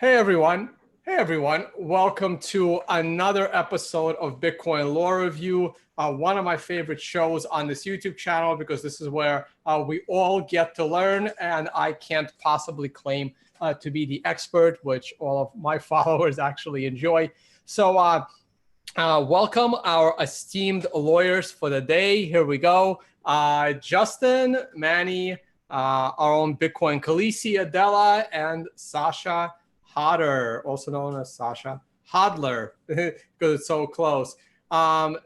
Hey everyone. Hey everyone. Welcome to another episode of Bitcoin Law Review, one of my favorite shows on this YouTube channel because this is where we all get to learn, and I can't possibly claim to be the expert, which all of my followers actually enjoy. So welcome our esteemed lawyers for the day. Here we go. Justin, Manny, our own Bitcoin Khaleesi, Adela, and Sasha Hodder, also known as Sasha Hodler, because it's so close.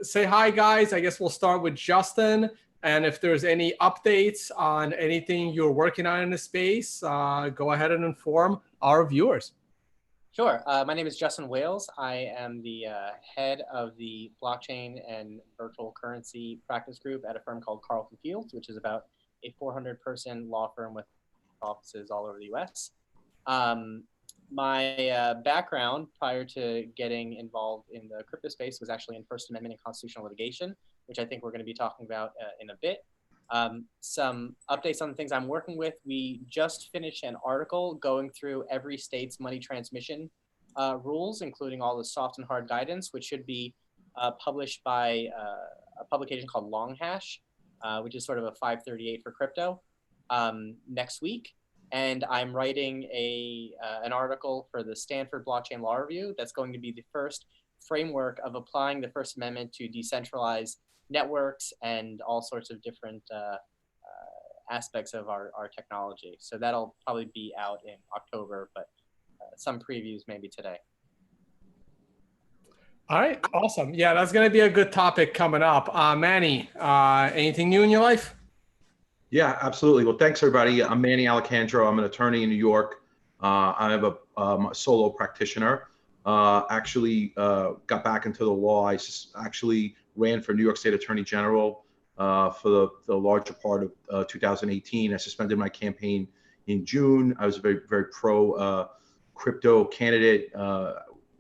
Say hi, guys. I guess we'll start with Justin. And if there's any updates on anything you're working on in the space, go ahead and inform our viewers. Sure. My name is Justin Wales. I am the head of the blockchain and virtual currency practice group at a firm called Carlton Fields, which is about a 400-person law firm with offices all over the U.S. My background prior to getting involved in the crypto space was actually in First Amendment and constitutional litigation, which I think we're going to be talking about in a bit. Some updates on the things I'm working with. We just finished an article going through every state's money transmission rules, including all the soft and hard guidance, which should be published by a publication called Longhash, which is sort of a 538 for crypto, next week. And I'm writing an article for the Stanford Blockchain Law Review that's going to be the first framework of applying the First Amendment to decentralize networks and all sorts of different aspects of our technology. So that'll probably be out in October, but some previews maybe today. All right, awesome. Yeah, that's going to be a good topic coming up. Manny, anything new in your life? Yeah, absolutely. Well, thanks, everybody. I'm Manny Alejandro. I'm an attorney in New York. I have a solo practitioner. Actually got back into the law. I actually ran for New York State Attorney General for the larger part of 2018. I suspended my campaign in June. I was a very, very pro crypto candidate.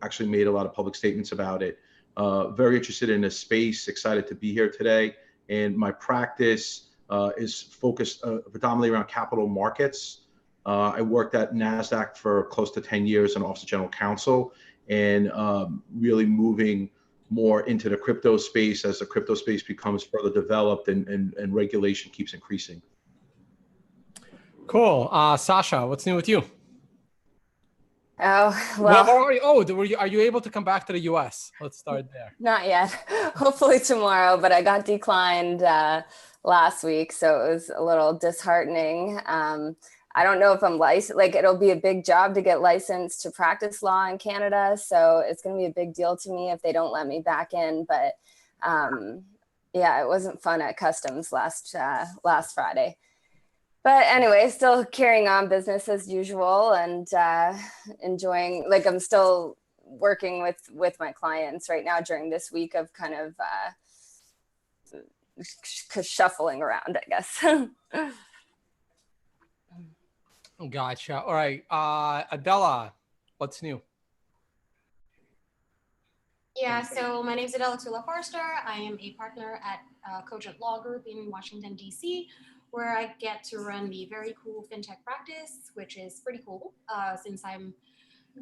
Actually made a lot of public statements about it. Very interested in this space, excited to be here today. And my practice is focused predominantly around capital markets. I worked at NASDAQ for close to 10 years in Office of General Counsel, and really moving more into the crypto space as the crypto space becomes further developed and regulation keeps increasing. Cool. Sasha, what's new with you? Oh, well. Are you able to come back to the US? Let's start there. Not yet. Hopefully tomorrow, but I got declined last week, so it was a little disheartening. I don't know if I'm licensed, like it'll be a big job to get licensed to practice law in Canada. So it's going to be a big deal to me if they don't let me back in. But yeah, it wasn't fun at customs last Friday. But anyway, still carrying on business as usual and enjoying, like I'm still working with my clients right now during this week of kind of shuffling around, I guess. Gotcha. All right. Adela, what's new? Yeah, so my name is Adela Tula-Forster. I am a partner at Cogent Law Group in Washington, D.C., where I get to run the very cool fintech practice, which is pretty cool since I'm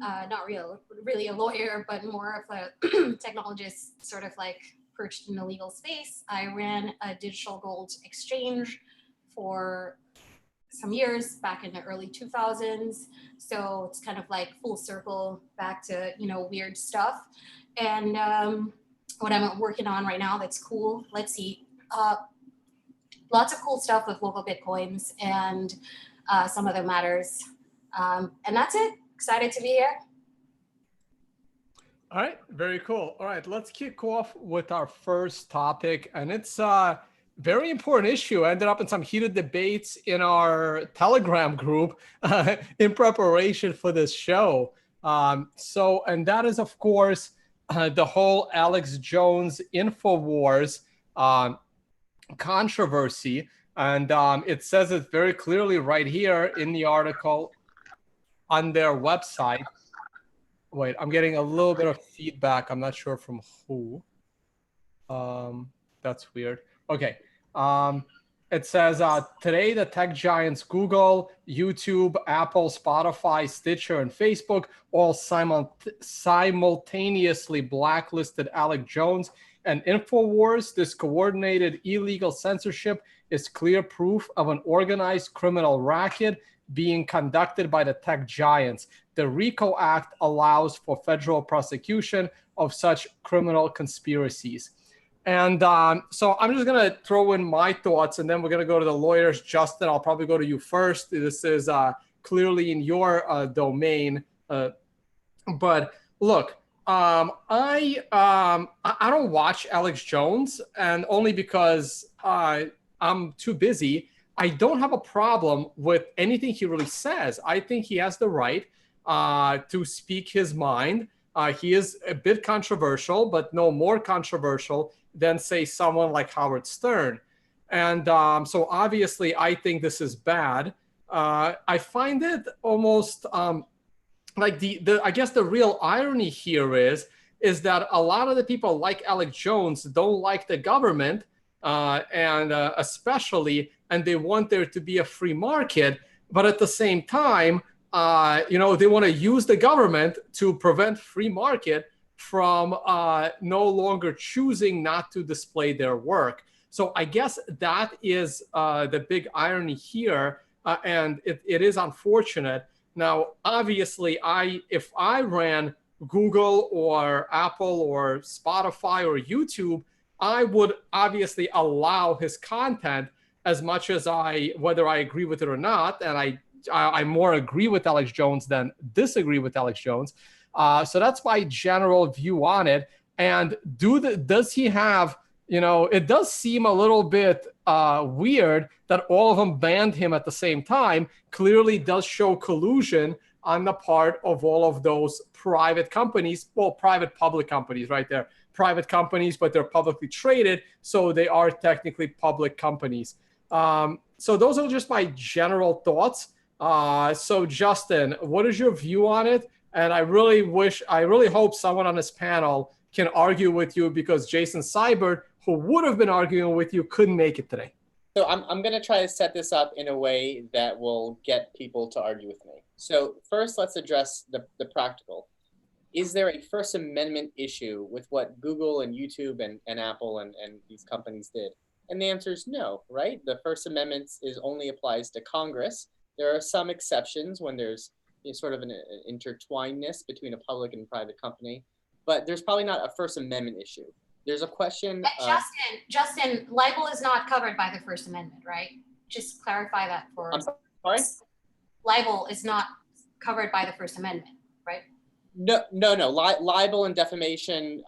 not really a lawyer, but more of a technologist, sort of like perched in the legal space. I ran a digital gold exchange for some years back in the early 2000s. So it's kind of like full circle back to, weird stuff. And what I'm working on right now that's cool, let's see, lots of cool stuff with local Bitcoins and some other matters. And that's it. Excited to be here. All right, very cool. All right, let's kick off with our first topic. And it's very important issue. I ended up in some heated debates in our Telegram group in preparation for this show. And that is, of course, the whole Alex Jones InfoWars controversy. And it says it very clearly right here in the article on their website. Wait, I'm getting a little bit of feedback. I'm not sure from who. That's weird. Okay. It says, today the tech giants Google, YouTube, Apple, Spotify, Stitcher, and Facebook all simultaneously blacklisted Alex Jones and InfoWars. This coordinated illegal censorship is clear proof of an organized criminal racket being conducted by the tech giants. The RICO Act allows for federal prosecution of such criminal conspiracies. And so I'm just going to throw in my thoughts, and then we're going to go to the lawyers. Justin, I'll probably go to you first. This is clearly in your domain. But look, I don't watch Alex Jones, and only because I'm too busy. I don't have a problem with anything he really says. I think he has the right to speak his mind. He is a bit controversial, but no more controversial than, say, someone like Howard Stern. And so obviously, I think this is bad. I find it almost like I guess the real irony here is that a lot of the people like Alex Jones don't like the government, and especially, and they want there to be a free market. But at the same time, they want to use the government to prevent free market from no longer choosing not to display their work. So I guess that is the big irony here, and it is unfortunate. Now, obviously, if I ran Google or Apple or Spotify or YouTube, I would obviously allow his content as much as whether I agree with it or not, and I more agree with Alex Jones than disagree with Alex Jones. So that's my general view on it. And does he have, it does seem a little bit weird that all of them banned him at the same time. Clearly does show collusion on the part of all of those private companies, well, private public companies right there. Private companies, but they're publicly traded, so they are technically public companies. So those are just my general thoughts. So Justin, what is your view on it? And I really hope someone on this panel can argue with you, because Jason Seibert, who would have been arguing with you, couldn't make it today. So I'm going to try to set this up in a way that will get people to argue with me. So first, let's address the practical. Is there a First Amendment issue with what Google and YouTube and Apple and these companies did? And the answer is no, right? The First Amendment only applies to Congress. There are some exceptions when there's sort of an intertwinedness between a public and private company, but there's probably not a First Amendment issue. There's a question. Justin, libel is not covered by the First Amendment, right? Just clarify that for. I'm sorry? Libel is not covered by the First Amendment, right? No. Libel and defamation,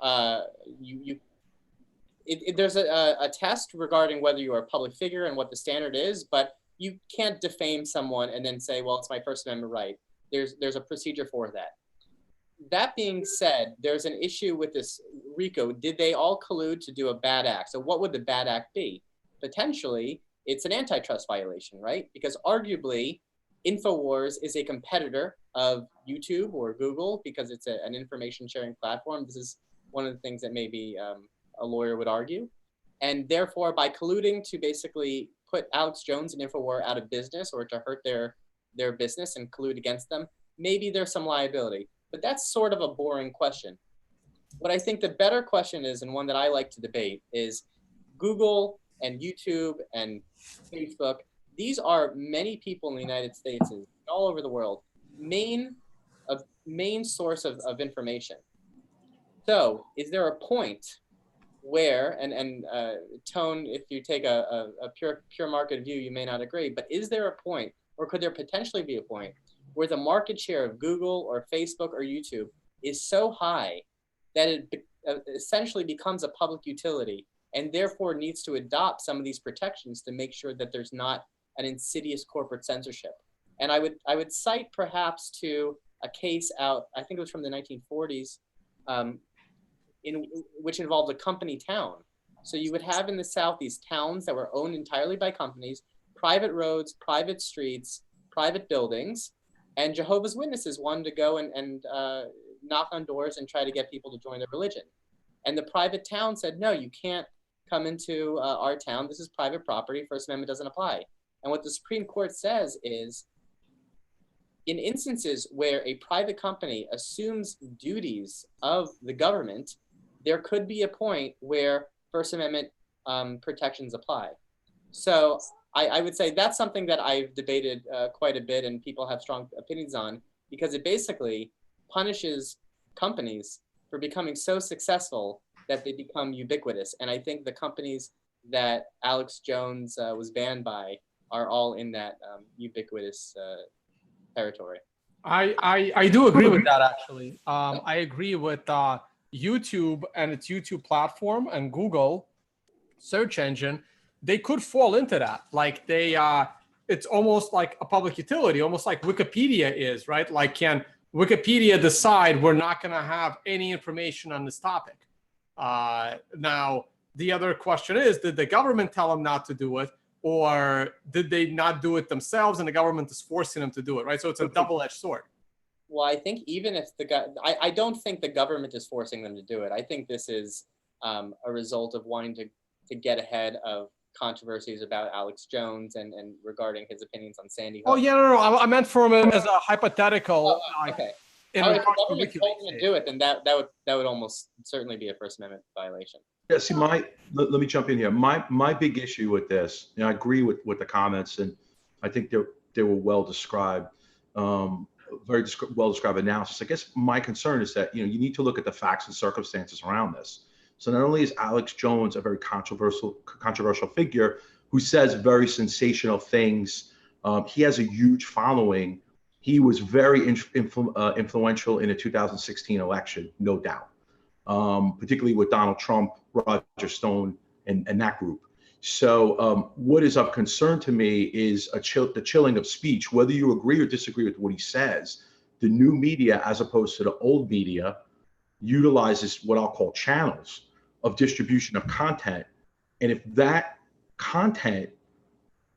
there's a test regarding whether you are a public figure and what the standard is, but you can't defame someone and then say, well, it's my First Amendment right. There's a procedure for that. That being said, there's an issue with this RICO. Did they all collude to do a bad act? So what would the bad act be? Potentially, it's an antitrust violation, right? Because arguably, InfoWars is a competitor of YouTube or Google because it's an information sharing platform. This is one of the things that maybe a lawyer would argue. And therefore, by colluding to basically put Alex Jones and InfoWars out of business or to hurt their business and collude against them, maybe there's some liability. But that's sort of a boring question. What I think the better question is, and one that I like to debate, is Google and YouTube and Facebook. These are many people in the United States and all over the world, main source of information. So is there a point where, and Tone, if you take a pure market view, you may not agree, but is there a point, or could there potentially be a point, where the market share of Google or Facebook or YouTube is so high that it essentially becomes a public utility and therefore needs to adopt some of these protections to make sure that there's not an insidious corporate censorship? And I would cite perhaps to a case out, I think it was from the 1940s, which involved a company town. So you would have in the South these towns that were owned entirely by companies, private roads, private streets, private buildings, and Jehovah's Witnesses wanted to go and knock on doors and try to get people to join their religion. And the private town said, no, you can't come into our town. This is private property. First Amendment doesn't apply. And what the Supreme Court says is, in instances where a private company assumes duties of the government, there could be a point where First Amendment protections apply. So I would say that's something that I've debated quite a bit and people have strong opinions on, because it basically punishes companies for becoming so successful that they become ubiquitous. And I think the companies that Alex Jones was banned by are all in that ubiquitous territory. I do agree with that, actually. I agree with YouTube and its YouTube platform and Google search engine. They could fall into that. Like it's almost like a public utility, almost like Wikipedia is, right? Like, can Wikipedia decide we're not going to have any information on this topic? Now, the other question is, did the government tell them not to do it? Or did they not do it themselves and the government is forcing them to do it, right? So it's a double-edged sword. Well, I think even if I don't think the government is forcing them to do it. I think this is a result of wanting to get ahead of controversies about Alex Jones and regarding his opinions on Sandy Hook. Oh, yeah, no. I meant from it as a hypothetical. Okay. In If the regards to government told them to WikiLeaks. do it, then that would almost certainly be a First Amendment violation. Yeah, see, let me jump in here. My big issue with this, I agree with the comments, and I think they were well described, very well described analysis. I guess my concern is that you need to look at the facts and circumstances around this. So not only is Alex Jones a very controversial figure who says very sensational things, he has a huge following. He was very influential in the 2016 election, no doubt. Particularly with Donald Trump, Roger Stone, and that group. So what is of concern to me is the chilling of speech. Whether you agree or disagree with what he says, the new media, as opposed to the old media, utilizes what I'll call channels of distribution of content. And if that content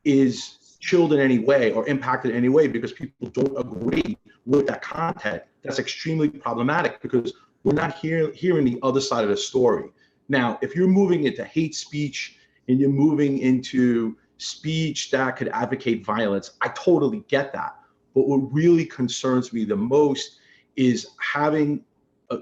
is chilled in any way or impacted in any way because people don't agree with that content, that's extremely problematic, because we're not hearing the other side of the story. Now, if you're moving into hate speech and you're moving into speech that could advocate violence, I totally get that. But what really concerns me the most is having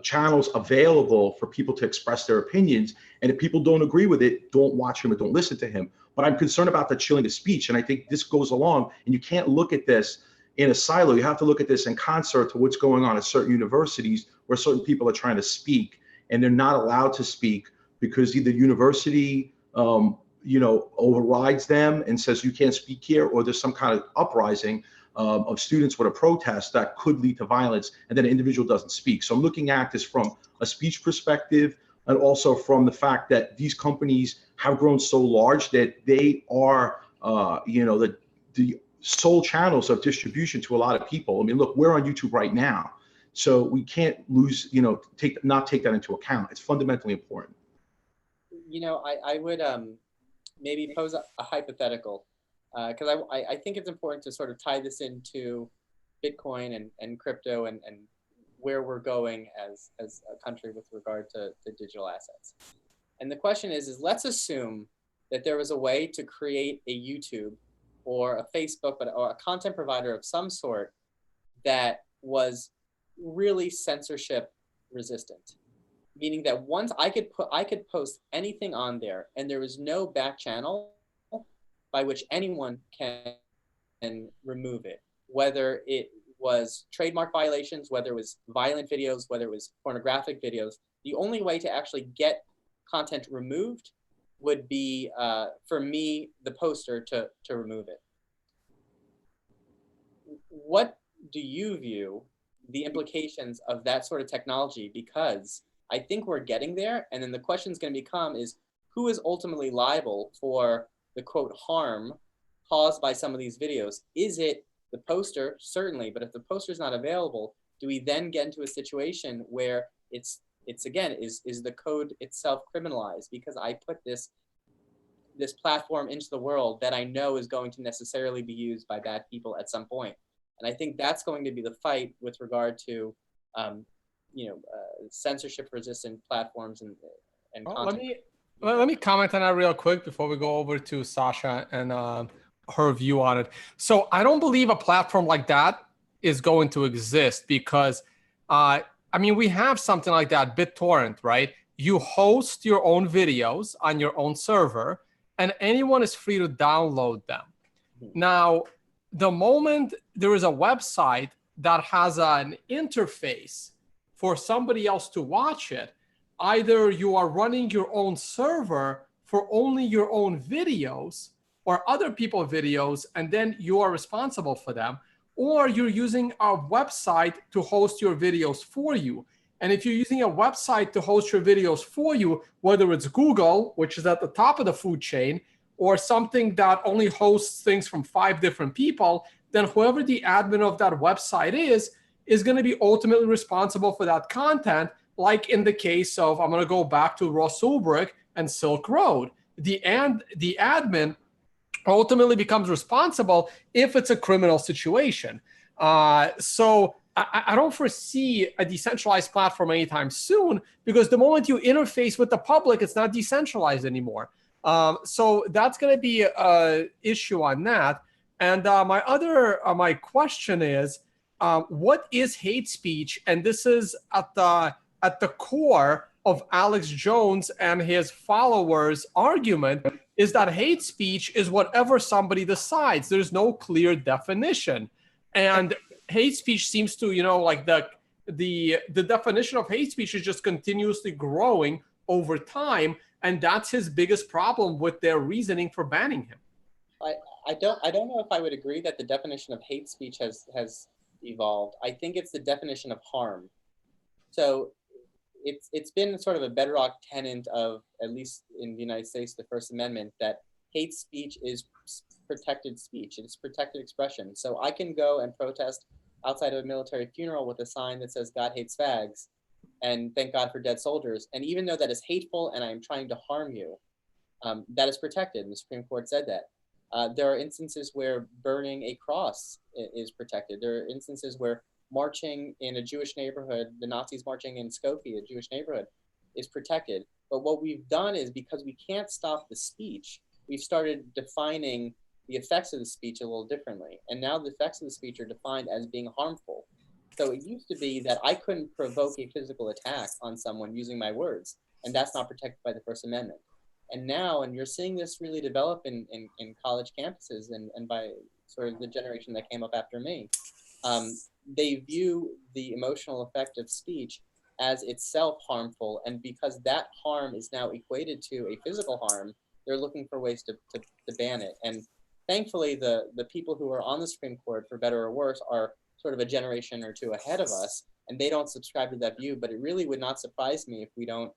channels available for people to express their opinions. And if people don't agree with it, don't watch him or don't listen to him. But I'm concerned about the chilling of speech. And I think this goes along, and you can't look at this in a silo. You have to look at this in concert to what's going on at certain universities where certain people are trying to speak and they're not allowed to speak because either university overrides them and says you can't speak here, or there's some kind of uprising of students with a protest that could lead to violence, and then an individual doesn't speak. So I'm looking at this from a speech perspective, and also from the fact that these companies have grown so large that they are the sole channels of distribution to a lot of people. I mean, look, we're on YouTube right now, so we can't lose, not take that into account. It's fundamentally important. I would maybe pose a hypothetical, because I think it's important to sort of tie this into Bitcoin and crypto and where we're going as a country with regard to digital assets. And the question is let's assume that there was a way to create a YouTube or a Facebook, or a content provider of some sort that was really censorship resistant. Meaning that once I could post anything on there, and there was no back channel by which anyone can remove it, whether it was trademark violations, whether it was violent videos, whether it was pornographic videos. The only way to actually get content removed would be, for me, the poster, to remove it. What do you view the implications of that sort of technology? Because I think we're getting there, and then the question is going to become is who is ultimately liable for the quote harm caused by some of these videos? Is it the poster? Certainly, but if the poster is not available, do we then get into a situation where it's again, is the code itself criminalized because I put this platform into the world that I know is going to necessarily be used by bad people at some point? And I think that's going to be the fight with regard to censorship resistant platforms and content. Let me comment on that real quick before we go over to Sasha and her view on it. So I don't believe a platform like that is going to exist because, I mean, we have something like that, BitTorrent, right? You host your own videos on your own server, and anyone is free to download them. Now, the moment there is a website that has an interface for somebody else to watch it, either you are running your own server for only your own videos or other people's videos, and then you are responsible for them, or you're using a website to host your videos for you. And if you're using a website to host your videos for you, whether it's Google, which is at the top of the food chain, or something that only hosts things from 5 different people, then whoever the admin of that website is going to be ultimately responsible for that content. Like in the case of, I'm going to go back to Ross Ulbricht and Silk Road. The admin ultimately becomes responsible if it's a criminal situation. So I don't foresee a decentralized platform anytime soon, because the moment you interface with the public, it's not decentralized anymore. So that's going to be an issue on that. And my question is, what is hate speech? And this is at the core of Alex Jones and his followers' argument, is that hate speech is whatever somebody decides. There's no clear definition. And hate speech seems to, like the definition of hate speech is just continuously growing over time. And that's his biggest problem with their reasoning for banning him. I don't know if I would agree that the definition of hate speech has evolved. I think it's the definition of harm. So it's been sort of a bedrock tenet of, at least in the United States, the First Amendment, that hate speech is protected speech. It's protected expression. So I can go and protest outside of a military funeral with a sign that says "God hates fags," and thank God for dead soldiers. And even though that is hateful and I am trying to harm you, that is protected. And the Supreme Court said that. There are instances where burning a cross is protected. There are instances where marching in a Jewish neighborhood, the Nazis marching in Skopje, a Jewish neighborhood, is protected. But what we've done is, because we can't stop the speech, we've started defining the effects of the speech a little differently. And now the effects of the speech are defined as being harmful. So it used to be that I couldn't provoke a physical attack on someone using my words, and that's not protected by the First Amendment. And now, and you're seeing this really develop in college campuses and by sort of the generation that came up after me, they view the emotional effect of speech as itself harmful. And because that harm is now equated to a physical harm, they're looking for ways to ban it. And thankfully, the people who are on the Supreme Court, for better or worse, are sort of a generation or two ahead of us, and they don't subscribe to that view. But it really would not surprise me if we don't,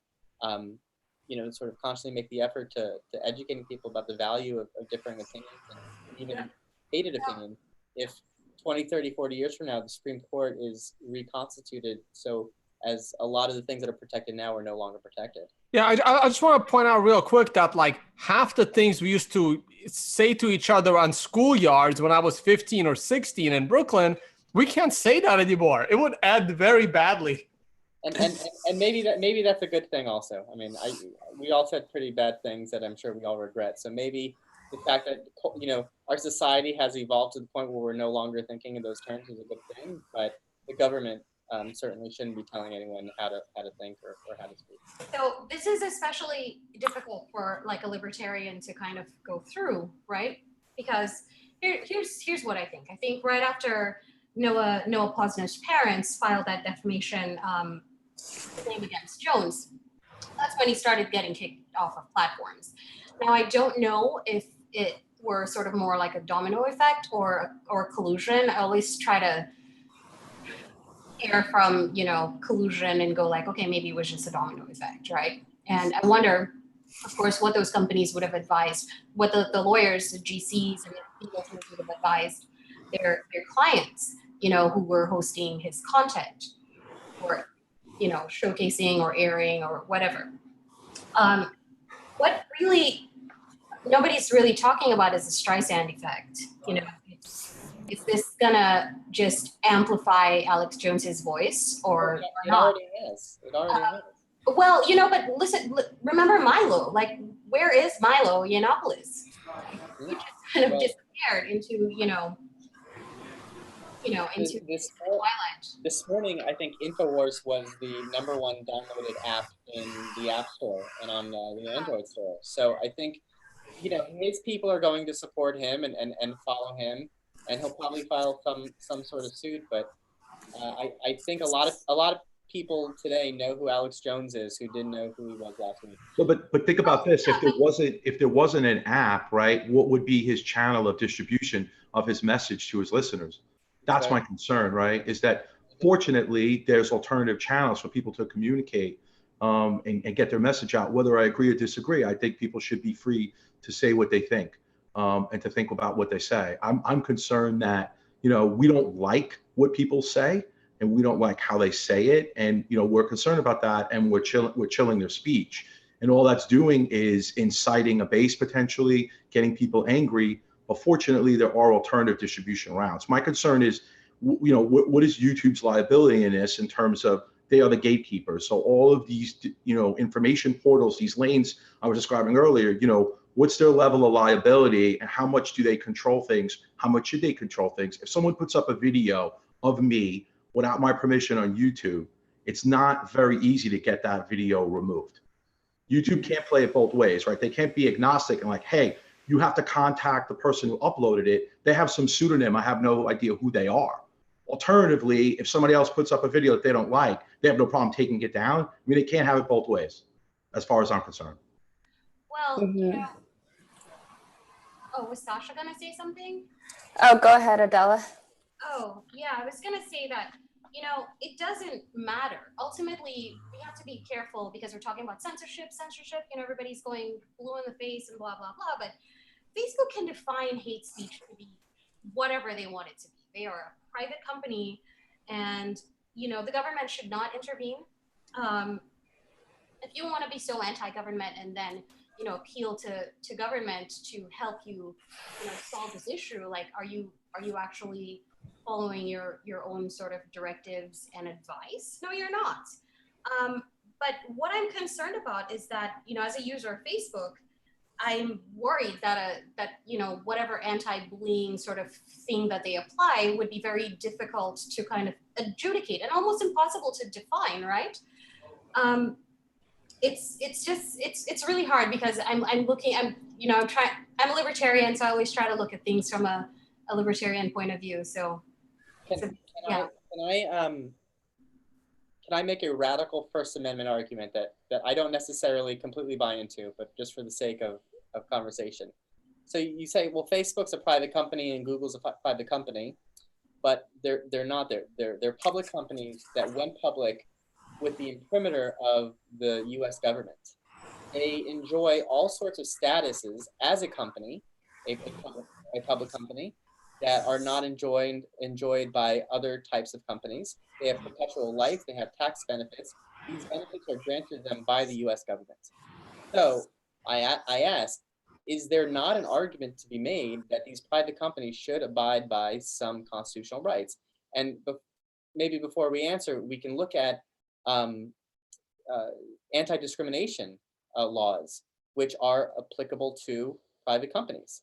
sort of constantly make the effort to educating people about the value of differing opinions and even hated opinions. If 20, 30, 40 years from now, the Supreme Court is reconstituted, so as a lot of the things that are protected now are no longer protected. Yeah, I just want to point out real quick that like half the things we used to say to each other on schoolyards when I was 15 or 16 in Brooklyn, we can't say that anymore. It would end very badly. And maybe that's a good thing also. I mean, we all said pretty bad things that I'm sure we all regret. So maybe the fact that our society has evolved to the point where we're no longer thinking in those terms is a good thing. But the government certainly shouldn't be telling anyone how to think or how to speak. So this is especially difficult for like a libertarian to kind of go through, right? Because here's what I think. I think right after Noah Posner's parents filed that defamation claim against Jones, that's when he started getting kicked off of platforms. Now, I don't know if it were sort of more like a domino effect or collusion. I always try to err from, collusion and go like, okay, maybe it was just a domino effect, right? And I wonder, of course, what those companies would have advised, what the lawyers, the GCs, and the legal teams would have advised their clients, who were hosting his content or, showcasing or airing or whatever. What really nobody's really talking about is the Streisand effect. Is this gonna just amplify Alex Jones's voice or It not? already is. It already is. Well, but listen, remember Milo? Like, where is Milo Yiannopoulos? He just kind of disappeared into, into twilight. This morning, I think InfoWars was the #1 downloaded app in the App Store and on the Android store. So I think, his people are going to support him and follow him, and he'll probably file some sort of suit. But I think a lot of people today know who Alex Jones is who didn't know who he was last week. So, but think about this: if there wasn't an app, right? What would be his channel of distribution of his message to his listeners? That's my concern, right? Is that fortunately there's alternative channels for people to communicate and get their message out. Whether I agree or disagree, I think people should be free to say what they think and to think about what they say. I'm concerned that we don't like what people say and we don't like how they say it, and we're concerned about that, and we're chilling their speech, and all that's doing is inciting a base, potentially getting people angry. But fortunately, there are alternative distribution routes. My concern is, what is YouTube's liability in this in terms of they are the gatekeepers. So all of these, information portals, these lanes I was describing earlier, what's their level of liability and how much do they control things? How much should they control things? If someone puts up a video of me without my permission on YouTube, it's not very easy to get that video removed. YouTube can't play it both ways, right? They can't be agnostic and like, hey, you have to contact the person who uploaded it. They have some pseudonym. I have no idea who they are. Alternatively, if somebody else puts up a video that they don't like, they have no problem taking it down. I mean, they can't have it both ways, as far as I'm concerned. Well, oh, was Sasha gonna say something? Oh, go ahead, Adela. Oh, yeah, I was gonna say that, it doesn't matter. Ultimately, we have to be careful because we're talking about censorship, everybody's going blue in the face and blah, blah, blah. But Facebook can define hate speech to be whatever they want it to be. They are a private company, and, the government should not intervene. If you want to be so anti-government and then, appeal to government to help you, solve this issue, like, are you actually following your own sort of directives and advice? No, you're not. But what I'm concerned about is that, as a user of Facebook, I'm worried that whatever anti-bullying sort of thing that they apply would be very difficult to kind of adjudicate and almost impossible to define, right? It's really hard because I'm a libertarian, so I always try to look at things from a libertarian point of view. So can I make a radical First Amendment argument that I don't necessarily completely buy into, but just for the sake of conversation? So you say, well, Facebook's a private company and Google's a private company, but they're not. They're public companies that went public with the imprimatur of the U.S. government. They enjoy all sorts of statuses as a company, a public company, that are not enjoyed by other types of companies. They have perpetual life. They have tax benefits. These benefits are granted them by the U.S. government. So I ask, is there not an argument to be made that these private companies should abide by some constitutional rights? And maybe before we answer, we can look at anti-discrimination laws, which are applicable to private companies.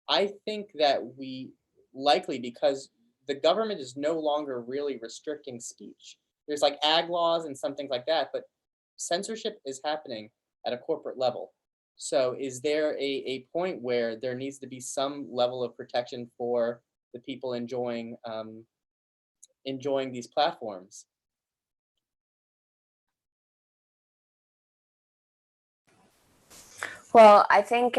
I think that we likely, because the government is no longer really restricting speech. There's like ag laws and some things like that, but censorship is happening at a corporate level. So is there a point where there needs to be some level of protection for the people enjoying these platforms? Well, I think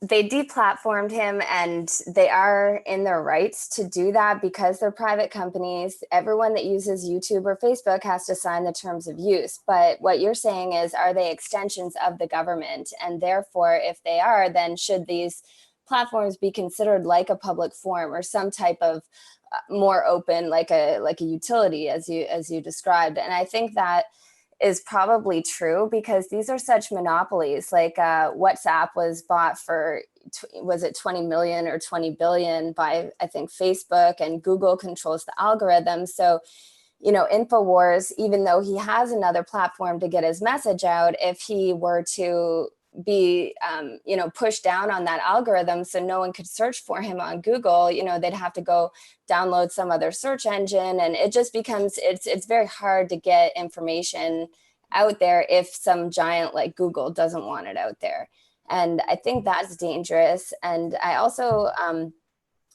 they deplatformed him, and they are in their rights to do that because they're private companies. Everyone that uses YouTube or Facebook has to sign the terms of use. But what you're saying is, are they extensions of the government? And therefore, if they are, then should these platforms be considered like a public forum or some type of more open, like a utility, as you described? And I think that is probably true because these are such monopolies. Like WhatsApp was bought for, was it 20 million or 20 billion by, I think, Facebook, and Google controls the algorithm. So you know, InfoWars, even though he has another platform to get his message out, if he were to be, you know, pushed down on that algorithm so no one could search for him on Google, you know, they'd have to go download some other search engine. And it just becomes, it's very hard to get information out there if some giant like Google doesn't want it out there. And I think that's dangerous. And I also,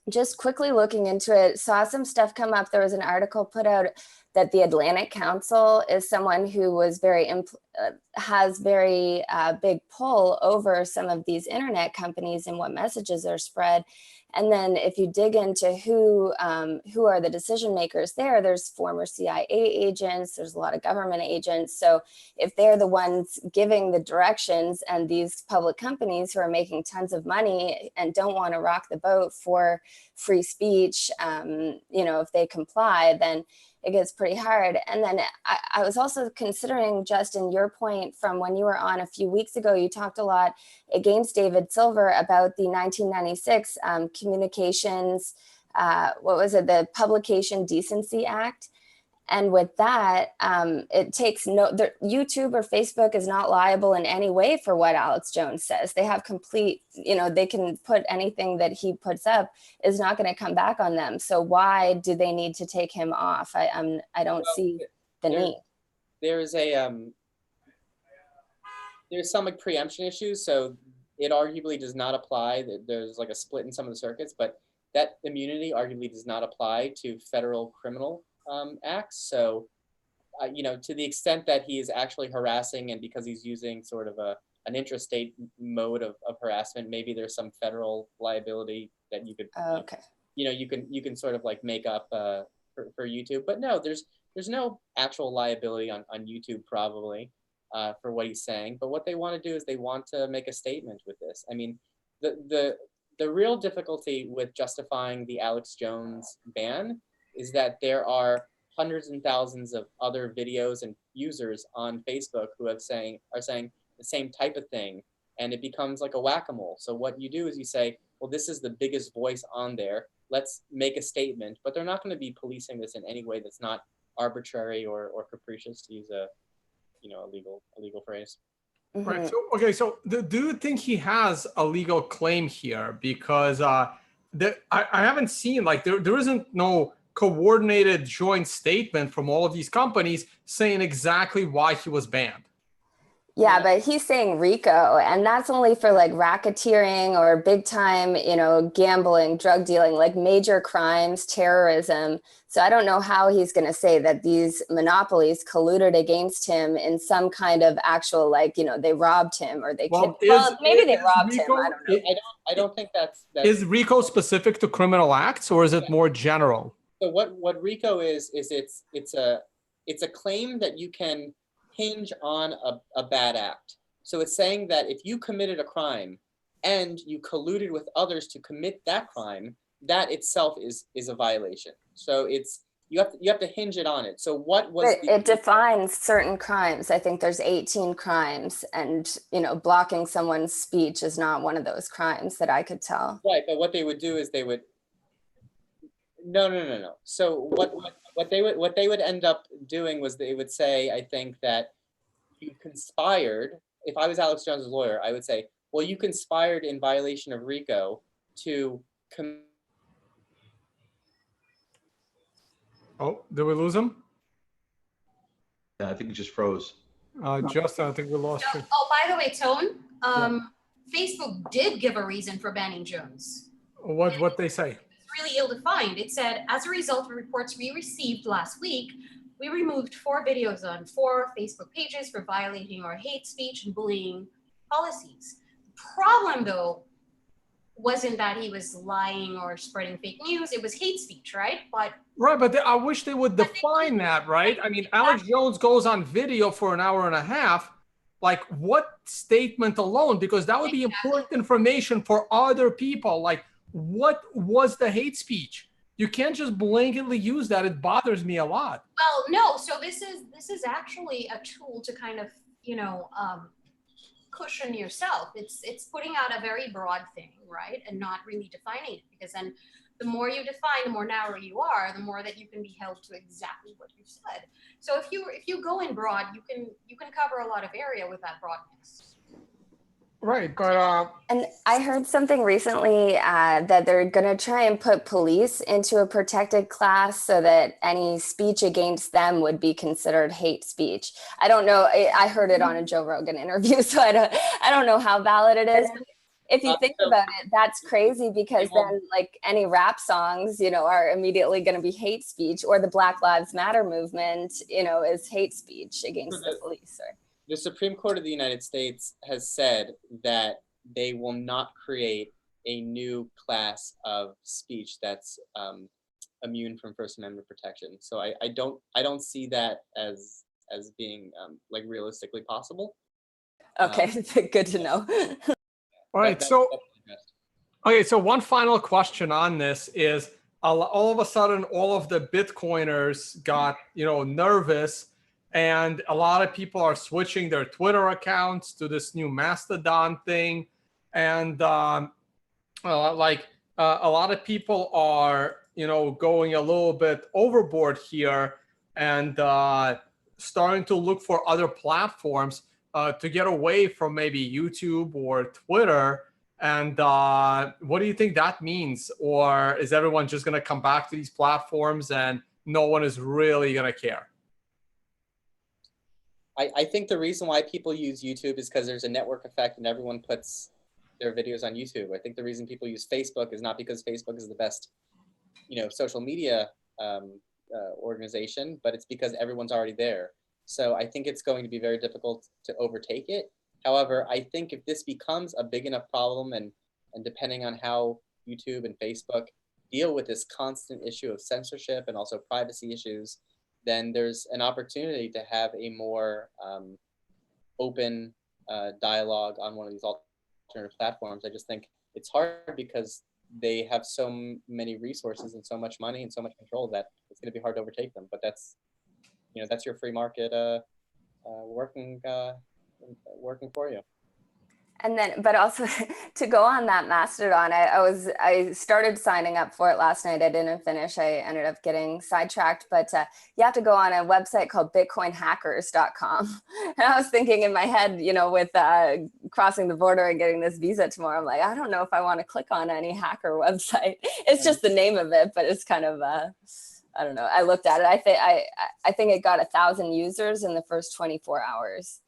just quickly looking into it, saw some stuff come up. There was an article put out that the Atlantic Council is someone who was has very big pull over some of these internet companies and what messages are spread. And then if you dig into who are the decision makers there, there's former CIA agents, there's a lot of government agents. So if they're the ones giving the directions and these public companies who are making tons of money and don't want to rock the boat for free speech, you know, if they comply, then it gets pretty hard. And then I was also considering, Justin, your point from when you were on a few weeks ago, you talked a lot against David Silver about the 1996 communications, what was it, the Publication Decency Act. And with that, it takes YouTube or Facebook is not liable in any way for what Alex Jones says. They have complete, you know, they can put anything that he puts up is not going to come back on them. So why do they need to take him off? I don't see the need. There's some like preemption issues, so it arguably does not apply. There's like a split in some of the circuits, but that immunity arguably does not apply to federal criminal acts. So, you know, to the extent that he is actually harassing, and because he's using sort of an intrastate mode of harassment, maybe there's some federal liability that you could, you know, you can sort of like make up for YouTube. But no, there's no actual liability on YouTube probably for what he's saying. But what they want to do is they want to make a statement with this. I mean, the real difficulty with justifying the Alex Jones ban is that there are hundreds and thousands of other videos and users on Facebook who are saying the same type of thing, and it becomes like a whack-a-mole. So what you do is you say, well, this is the biggest voice on there, let's make a statement, but they're not going to be policing this in any way that's not arbitrary or capricious, to use a, you know, a legal phrase. Right. So, okay. So do you think he has a legal claim here? Because I haven't seen, like, there isn't no coordinated joint statement from all of these companies saying exactly why he was banned. Yeah, but he's saying RICO, and that's only for like racketeering or big time, you know, gambling, drug dealing, like major crimes, terrorism. So I don't know how he's going to say that these monopolies colluded against him in some kind of actual, like, you know, they robbed him or they maybe they robbed him. I don't know. I don't think that's Is RICO specific to criminal acts, or is it more general? So what RICO is it's a claim that you can hinge on a bad act. So it's saying that if you committed a crime and you colluded with others to commit that crime, that itself is a violation. So it's you have to hinge it on it. So what was it defines certain crimes. I think there's 18 crimes, and you know, blocking someone's speech is not one of those crimes that I could tell. Right, but what they would do is they would no. So what they would end up doing was they would say, I think, that you conspired. If I was Alex Jones' lawyer, I would say, well, you conspired in violation of RICO to Oh, did we lose him? Yeah, I think he just froze. Justin, I think we lost you. Oh, by the way, Tone, Facebook did give a reason for banning Jones. What they say? It's really ill-defined. It said, as a result of reports we received last week, we removed 4 videos on 4 Facebook pages for violating our hate speech and bullying policies. The problem, though, wasn't that he was lying or spreading fake news. It was hate speech, right? But I wish they would define that, right? I mean, Alex Jones goes on video for an hour and a half. Like, what statement alone? Because that would be important information for other people. Like, what was the hate speech? You can't just blanketly use that. It bothers me a lot. Well, no. So this is actually a tool to kind of, you know, cushion yourself. It's putting out a very broad thing, right, and not really defining it, because then the more you define, the more narrow you are, the more that you can be held to exactly what you said. So if you go in broad, you can cover a lot of area with that broadness. Right, but And I heard something recently that they're going to try and put police into a protected class so that any speech against them would be considered hate speech. I don't know. I heard it on a Joe Rogan interview, so I don't know how valid it is. If you think about it, that's crazy, because then like any rap songs, are immediately going to be hate speech, or the Black Lives Matter movement, is hate speech against the police. The Supreme Court of the United States has said that they will not create a new class of speech that's immune from First Amendment protection. So I don't see that as being like realistically possible. Okay, good to know. all right, so one final question on this is, all of a sudden, all of the Bitcoiners got, nervous, and a lot of people are switching their Twitter accounts to this new Mastodon thing. And a lot of people are, going a little bit overboard here and starting to look for other platforms to get away from maybe YouTube or Twitter. And what do you think that means? Or is everyone just going to come back to these platforms and no one is really going to care? I think the reason why people use YouTube is because there's a network effect and everyone puts their videos on YouTube. I think the reason people use Facebook is not because Facebook is the best, social media organization, but it's because everyone's already there. So I think it's going to be very difficult to overtake it. However, I think if this becomes a big enough problem, and depending on how YouTube and Facebook deal with this constant issue of censorship and also privacy issues, then there's an opportunity to have a more open dialogue on one of these alternative platforms. I just think it's hard because they have so many resources and so much money and so much control that it's going to be hard to overtake them. But that's your free market working for you. And then, but also to go on that Mastodon, I started signing up for it last night. I didn't finish. I ended up getting sidetracked, but you have to go on a website called bitcoinhackers.com. And I was thinking in my head, with crossing the border and getting this visa tomorrow, I'm like, I don't know if I want to click on any hacker website. It's just the name of it, but it's kind of, I don't know. I looked at it. I think it got 1,000 users in the first 24 hours.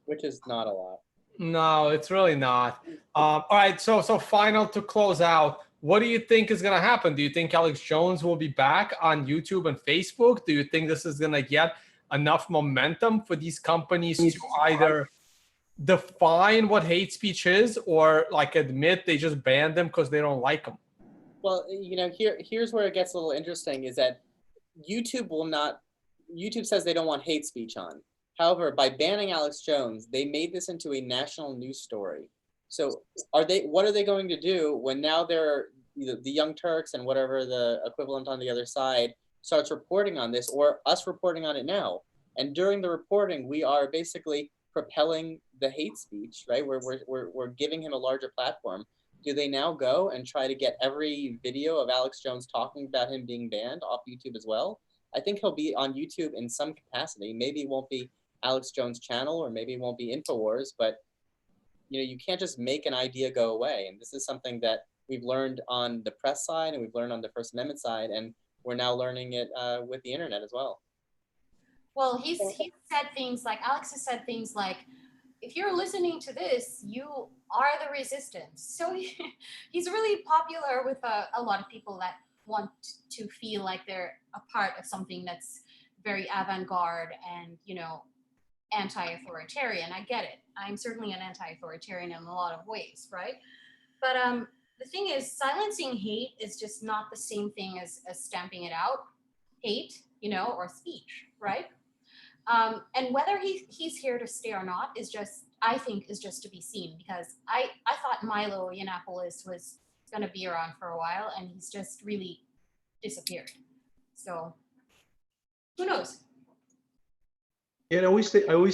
Which is not a lot. No, it's really not. All right, so final to close out, what do you think is going to happen? Do you think Alex Jones will be back on YouTube and Facebook? Do you think this is going to get enough momentum for these companies to either define what hate speech is or like admit they just banned them because they don't like them? Well, here's where it gets a little interesting, is that YouTube says they don't want hate speech on. However, by banning Alex Jones, they made this into a national news story. So what are they going to do when now they're the Young Turks and whatever the equivalent on the other side starts reporting on this, or us reporting on it now? And during the reporting, we are basically propelling the hate speech, right? We're giving him a larger platform. Do they now go and try to get every video of Alex Jones talking about him being banned off YouTube as well? I think he'll be on YouTube in some capacity. Maybe it won't be Alex Jones' channel, or maybe it won't be InfoWars, but you can't just make an idea go away. And this is something that we've learned on the press side and we've learned on the First Amendment side, and we're now learning it with the internet as well. Well, he said things like, Alex has said things like, if you're listening to this, you are the resistance. So he's really popular with a lot of people that want to feel like they're a part of something that's very avant-garde and, anti-authoritarian. I get it. I'm certainly an anti-authoritarian in a lot of ways, right? But the thing is, silencing hate is just not the same thing as stamping it out. Hate, or speech, right? And whether he's here to stay or not I think is just to be seen, because I thought Milo Yiannopoulos was going to be around for a while, and he's just really disappeared. So who knows? Yeah, I always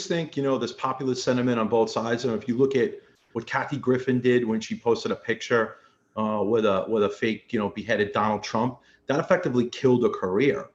think, there's populist sentiment on both sides. And if you look at what Kathy Griffin did when she posted a picture with a fake, beheaded Donald Trump. That effectively killed her career.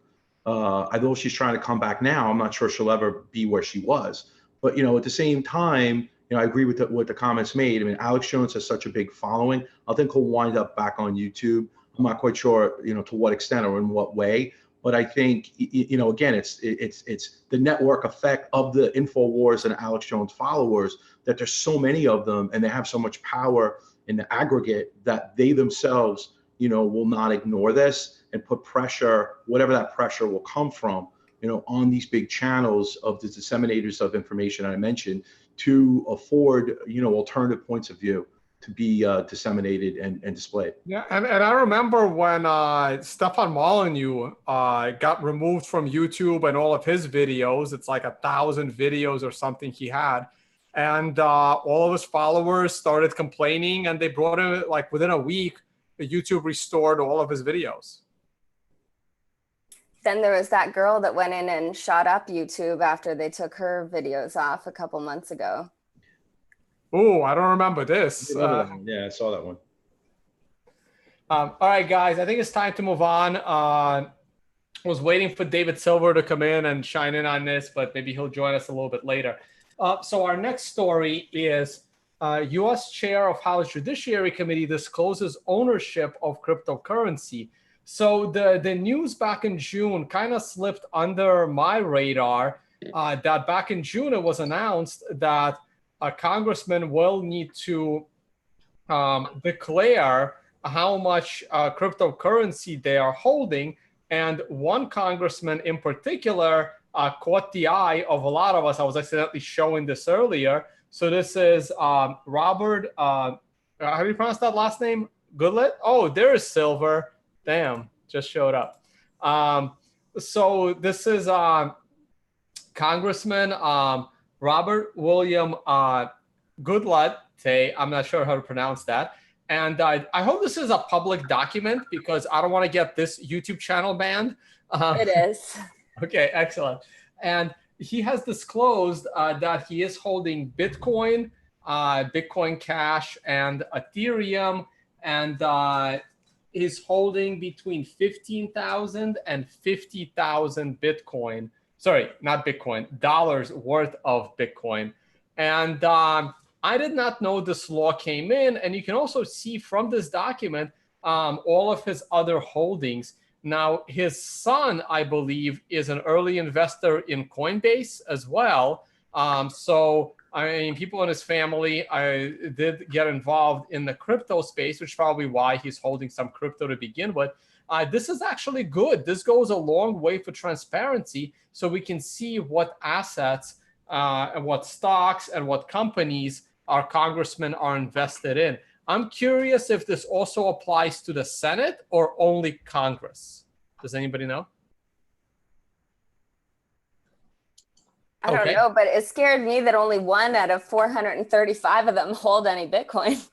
Although she's trying to come back now, I'm not sure she'll ever be where she was. But at the same time, I agree with what the comments made. I mean, Alex Jones has such a big following. I think he'll wind up back on YouTube. I'm not quite sure, to what extent or in what way. But I think, again, it's the network effect of the InfoWars and Alex Jones followers, that there's so many of them and they have so much power in the aggregate that they themselves, will not ignore this and put pressure, whatever that pressure will come from, on these big channels of the disseminators of information I mentioned, to afford, alternative points of view to be disseminated and displayed. Yeah, and I remember when Stefan Molyneux got removed from YouTube and all of his videos. It's like 1,000 videos or something he had. And all of his followers started complaining, and they brought him, like within a week, YouTube restored all of his videos. Then there was that girl that went in and shot up YouTube after they took her videos off a couple months ago. Oh, I don't remember this. Yeah, I saw that one. All right, guys, I think it's time to move on. I was waiting for David Silver to come in and shine in on this, but maybe he'll join us a little bit later. So our next story is U.S. Chair of House Judiciary Committee discloses ownership of cryptocurrency. So the news back in June kind of slipped under my radar, that back in June it was announced that a congressman will need to declare how much cryptocurrency they are holding. And one congressman in particular caught the eye of a lot of us. I was accidentally showing this earlier. So this is Robert, how do you pronounce that last name? Goodlett? Oh, there is Silver. Damn, just showed up. So this is Congressman Robert William Goodlett. I'm not sure how to pronounce that. And I hope this is a public document because I don't want to get this YouTube channel banned. It is. Okay, excellent. And he has disclosed that he is holding Bitcoin, Bitcoin Cash, and Ethereum, and is holding between 15,000 and 50,000 Bitcoin. Sorry, not Bitcoin, dollars worth of Bitcoin. And I did not know this law came in. And you can also see from this document all of his other holdings. Now, his son, I believe, is an early investor in Coinbase as well. So, I mean, people in his family did get involved in the crypto space, which is probably why he's holding some crypto to begin with. This is actually good. This goes a long way for transparency, so we can see what assets and what stocks and what companies our congressmen are invested in. I'm curious if this also applies to the Senate or only Congress. Does anybody know? I don't know, but it scared me that only 1 out of 435 of them hold any Bitcoin.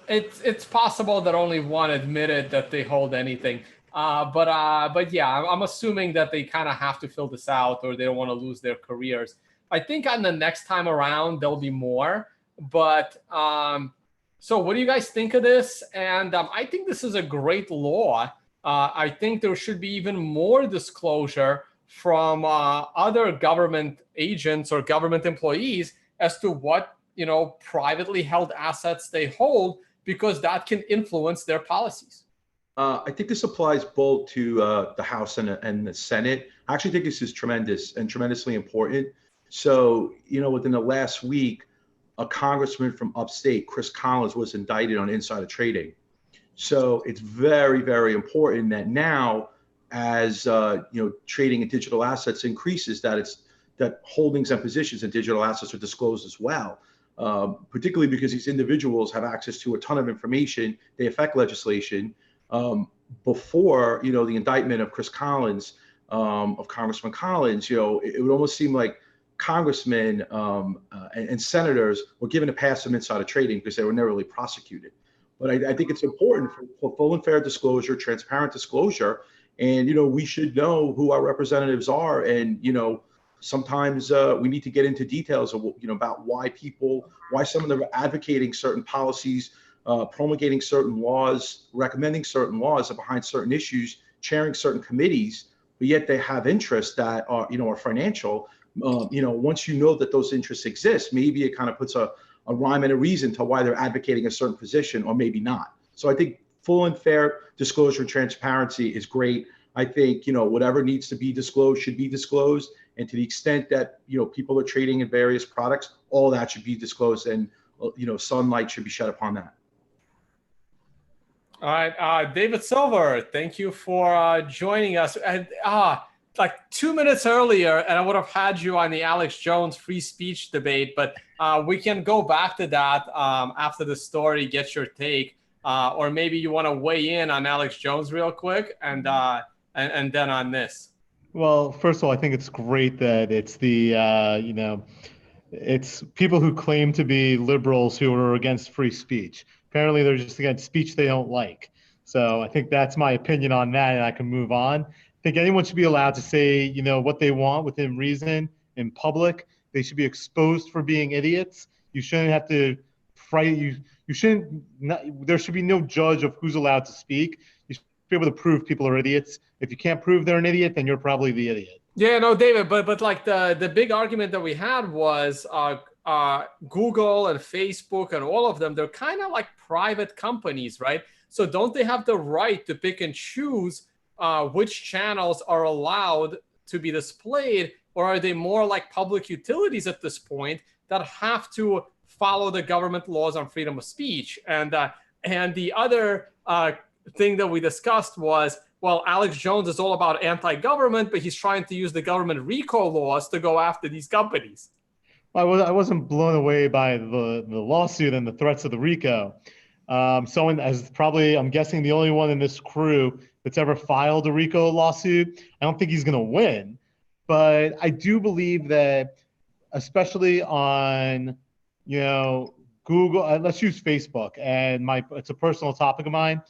It's possible that only one admitted that they hold anything. But yeah, I'm assuming that they kind of have to fill this out or they don't want to lose their careers. I think on the next time around, there'll be more. But so what do you guys think of this? And I think this is a great law. I think there should be even more disclosure from other government agents or government employees as to what, privately held assets they hold, because that can influence their policies. I think this applies both to the House and the Senate. I actually think this is tremendous and tremendously important. So, within the last week, a congressman from upstate, Chris Collins, was indicted on insider trading. So it's very, very important that now, as trading in digital assets increases, that holdings and positions in digital assets are disclosed as well. Particularly because these individuals have access to a ton of information. They affect legislation. Before the indictment of Chris Collins, of Congressman Collins, it would almost seem like congressmen and senators were given a pass on insider trading because they were never really prosecuted. But I think it's important for full and fair disclosure, transparent disclosure, and we should know who our representatives are, and sometimes we need to get into details of about why some of them are advocating certain policies promulgating certain laws, recommending certain laws behind certain issues, chairing certain committees, but yet they have interests that are, are financial. Once you know that those interests exist, maybe it kind of puts a rhyme and a reason to why they're advocating a certain position, or maybe not. So I think full and fair disclosure and transparency is great. I think, whatever needs to be disclosed should be disclosed. And to the extent that, people are trading in various products, all that should be disclosed, and, sunlight should be shed upon that. All right, David Silver, thank you for joining us. And like 2 minutes earlier, and I would have had you on the Alex Jones free speech debate, but we can go back to that after the story, get your take, or maybe you want to weigh in on Alex Jones real quick, and then on this. Well, first of all, I think it's great that it's the it's people who claim to be liberals who are against free speech. Apparently, they're just against speech they don't like. So I think that's my opinion on that, and I can move on. I think anyone should be allowed to say, what they want within reason in public. They should be exposed for being idiots. You shouldn't have to fright you. You shouldn't. There should be no judge of who's allowed to speak. You should be able to prove people are idiots. If you can't prove they're an idiot, then you're probably the idiot. Yeah, no, David, but like the big argument that we had was Google and Facebook and all of them, they're kind of like private companies, right? So don't they have the right to pick and choose which channels are allowed to be displayed, or are they more like public utilities at this point that have to follow the government laws on freedom of speech? And the other thing that we discussed was, well, Alex Jones is all about anti-government, but he's trying to use the government RICO laws to go after these companies. I wasn't blown away by the lawsuit and the threats of the RICO. Someone, as probably, I'm guessing, the only one in this crew that's ever filed a RICO lawsuit. I don't think he's going to win, but I do believe that, especially on, Google, let's use Facebook, and it's a personal topic of mine.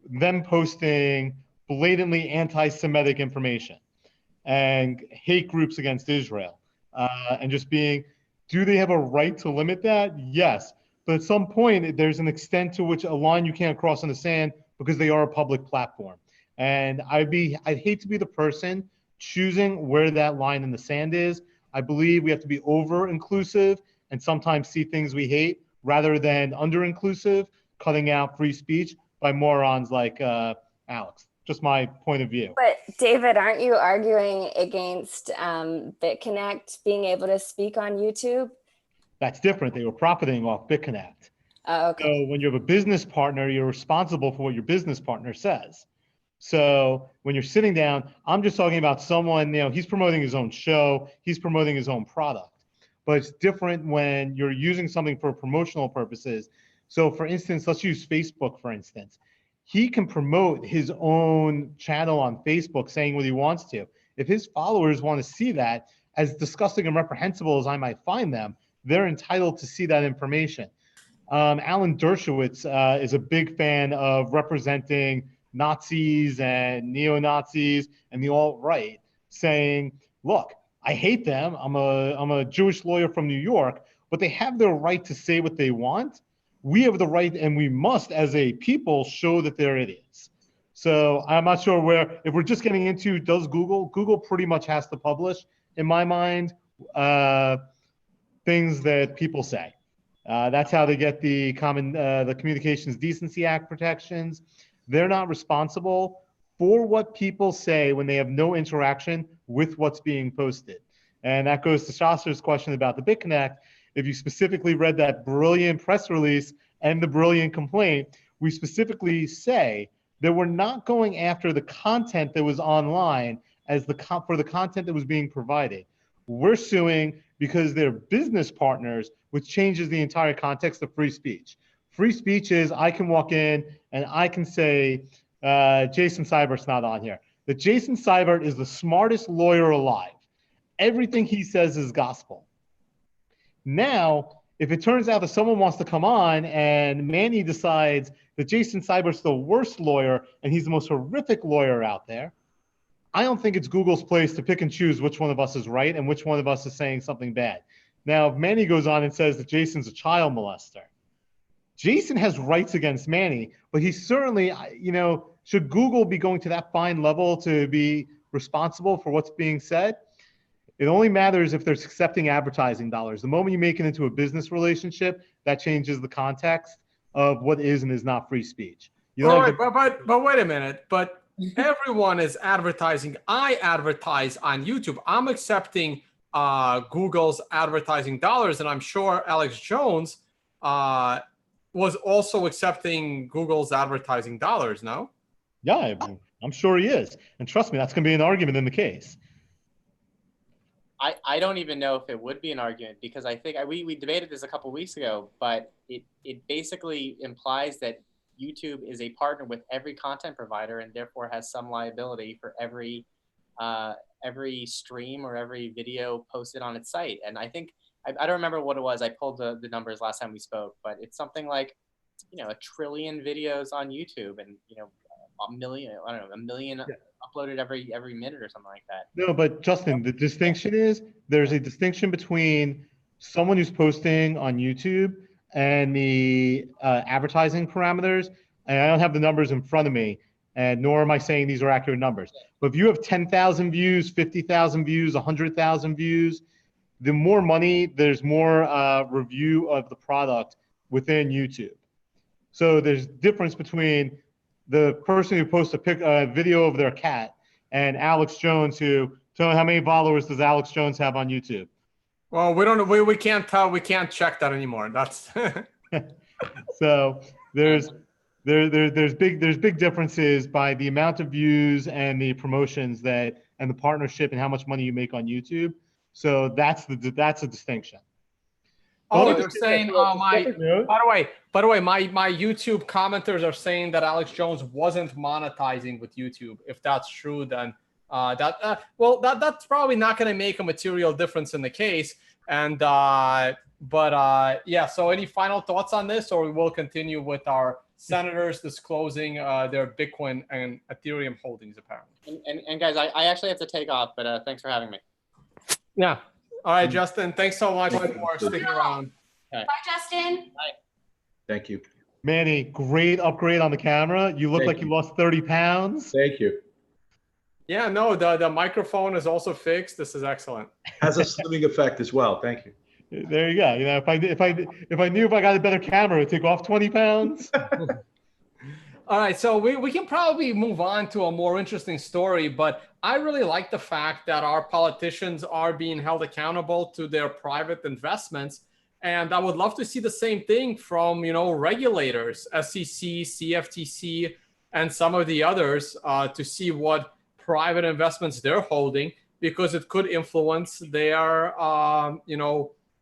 Them posting blatantly anti-Semitic information and hate groups against Israel, and just do they have a right to limit that? Yes. But at some point, there's an extent to which a line you can't cross in the sand, because they are a public platform. And I'd hate to be the person choosing where that line in the sand is. I believe we have to be over-inclusive and sometimes see things we hate, rather than under-inclusive, cutting out free speech by morons like Alex. Just my point of view. But David, aren't you arguing against Bitconnect being able to speak on YouTube? That's different. They were profiting off Bitconnect. Oh, okay. So when you have a business partner, you're responsible for what your business partner says. So when you're sitting down, I'm just talking about someone, he's promoting his own show, he's promoting his own product. But it's different when you're using something for promotional purposes. So for instance, let's use Facebook, for instance. He can promote his own channel on Facebook saying what he wants to. If his followers want to see that, as disgusting and reprehensible as I might find them, they're entitled to see that information. Alan Dershowitz is a big fan of representing Nazis and neo-Nazis and the alt-right, saying, look, I hate them. I'm a Jewish lawyer from New York, but they have their right to say what they want. We have the right, and we must, as a people, show that they're idiots. So I'm not sure if we're just getting into, does Google pretty much has to publish, in my mind, things that people say. That's how they get the Communications Decency Act protections. They're not responsible for what people say when they have no interaction with what's being posted. And that goes to Shastar's question about the BitConnect. If you specifically read that brilliant press release and the brilliant complaint, we specifically say that we're not going after the content that was online for the content that was being provided. We're suing because they're business partners, which changes the entire context of free speech. Free speech is I can walk in and I can say, Jason Seibert's not on here, that Jason Seibert is the smartest lawyer alive. Everything he says is gospel. Now, if it turns out that someone wants to come on and Manny decides that Jason Seibert's the worst lawyer and he's the most horrific lawyer out there, I don't think it's Google's place to pick and choose which one of us is right and which one of us is saying something bad. Now, if Manny goes on and says that Jason's a child molester, Jason has rights against Manny, but he certainly, should Google be going to that fine level to be responsible for what's being said? It only matters if they're accepting advertising dollars. The moment you make it into a business relationship, that changes the context of what is and is not free speech. But wait a minute. But everyone is advertising. I advertise on YouTube. I'm accepting Google's advertising dollars, and I'm sure Alex Jones was also accepting Google's advertising dollars. No? Yeah, I'm sure he is. And trust me, that's going to be an argument in the case. I don't even know if it would be an argument, because I think we debated this a couple of weeks ago, but it basically implies that YouTube is a partner with every content provider and therefore has some liability for every stream or every video posted on its site. And I think, I don't remember what it was. I pulled the numbers last time we spoke, but it's something like, 1 trillion videos on YouTube, and a million uploaded every minute or something like that. No, but Justin, the distinction is there's a distinction between someone who's posting on YouTube and the advertising parameters. And I don't have the numbers in front of me, and nor am I saying these are accurate numbers. But if you have 10,000 views, 50,000 views, 100,000 views, the more money, there's more review of the product within YouTube. So there's difference between the person who posts a video of their cat and Alex Jones, who, tell me, how many followers does Alex Jones have on YouTube? Well, we don't. We can't tell. We can't check that anymore. That's so there's big differences by the amount of views and the promotions and the partnership and how much money you make on YouTube. So that's a distinction. Oh, they're saying by the way, my YouTube commenters are saying that Alex Jones wasn't monetizing with YouTube. If that's true, then that's probably not going to make a material difference in the case. And yeah. So any final thoughts on this, or we will continue with our senators disclosing their Bitcoin and Ethereum holdings, apparently. And guys, I actually have to take off, but thanks for having me. Yeah. All right, Justin. Thanks so much for sticking around. Bye, Justin. Bye. Thank you. Manny, great upgrade on the camera. You look like you lost 30 pounds. Thank you. Yeah, no, the microphone is also fixed. This is excellent. Has a slimming effect as well. Thank you. There you go. If I knew if I got a better camera, it'd take off 20 pounds. All right, so we can probably move on to a more interesting story, but I really like the fact that our politicians are being held accountable to their private investments. And I would love to see the same thing from, regulators, SEC, CFTC, and some of the others to see what private investments they're holding, because it could influence their,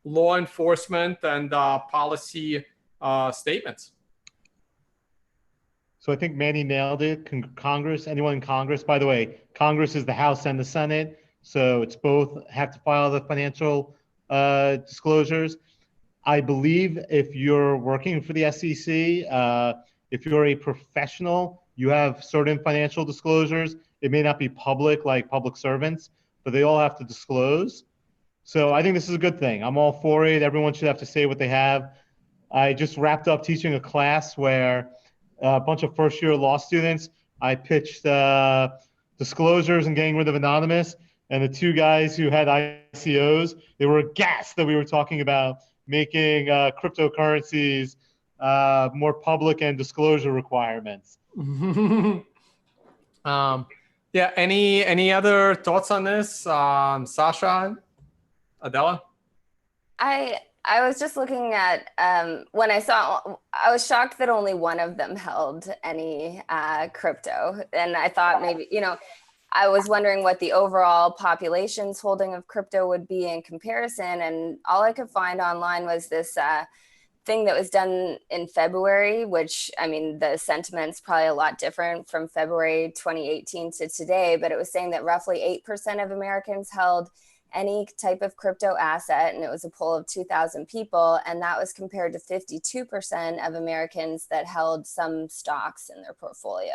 law enforcement and policy statements. So I think Manny nailed it. Congress, anyone in Congress, by the way, Congress is the House and the Senate. So it's both have to file the financial disclosures. I believe if you're working for the SEC, if you're a professional, you have certain financial disclosures. It may not be public like public servants, but they all have to disclose. So I think this is a good thing. I'm all for it. Everyone should have to say what they have. I just wrapped up teaching a class where a bunch of first-year law students, I pitched disclosures and getting rid of anonymous. And the two guys who had ICOs, they were aghast that we were talking about making cryptocurrencies more public and disclosure requirements. Yeah. Any other thoughts on this, Sasha, Adela? I was just looking at when I was shocked that only one of them held any crypto, and I thought maybe I was wondering what the overall population's holding of crypto would be in comparison, and all I could find online was this thing that was done in February, which, I mean, the sentiment's probably a lot different from February 2018 to today, but it was saying that roughly 8% of Americans held any type of crypto asset, and it was a poll of 2,000 people, and that was compared to 52% of Americans that held some stocks in their portfolio.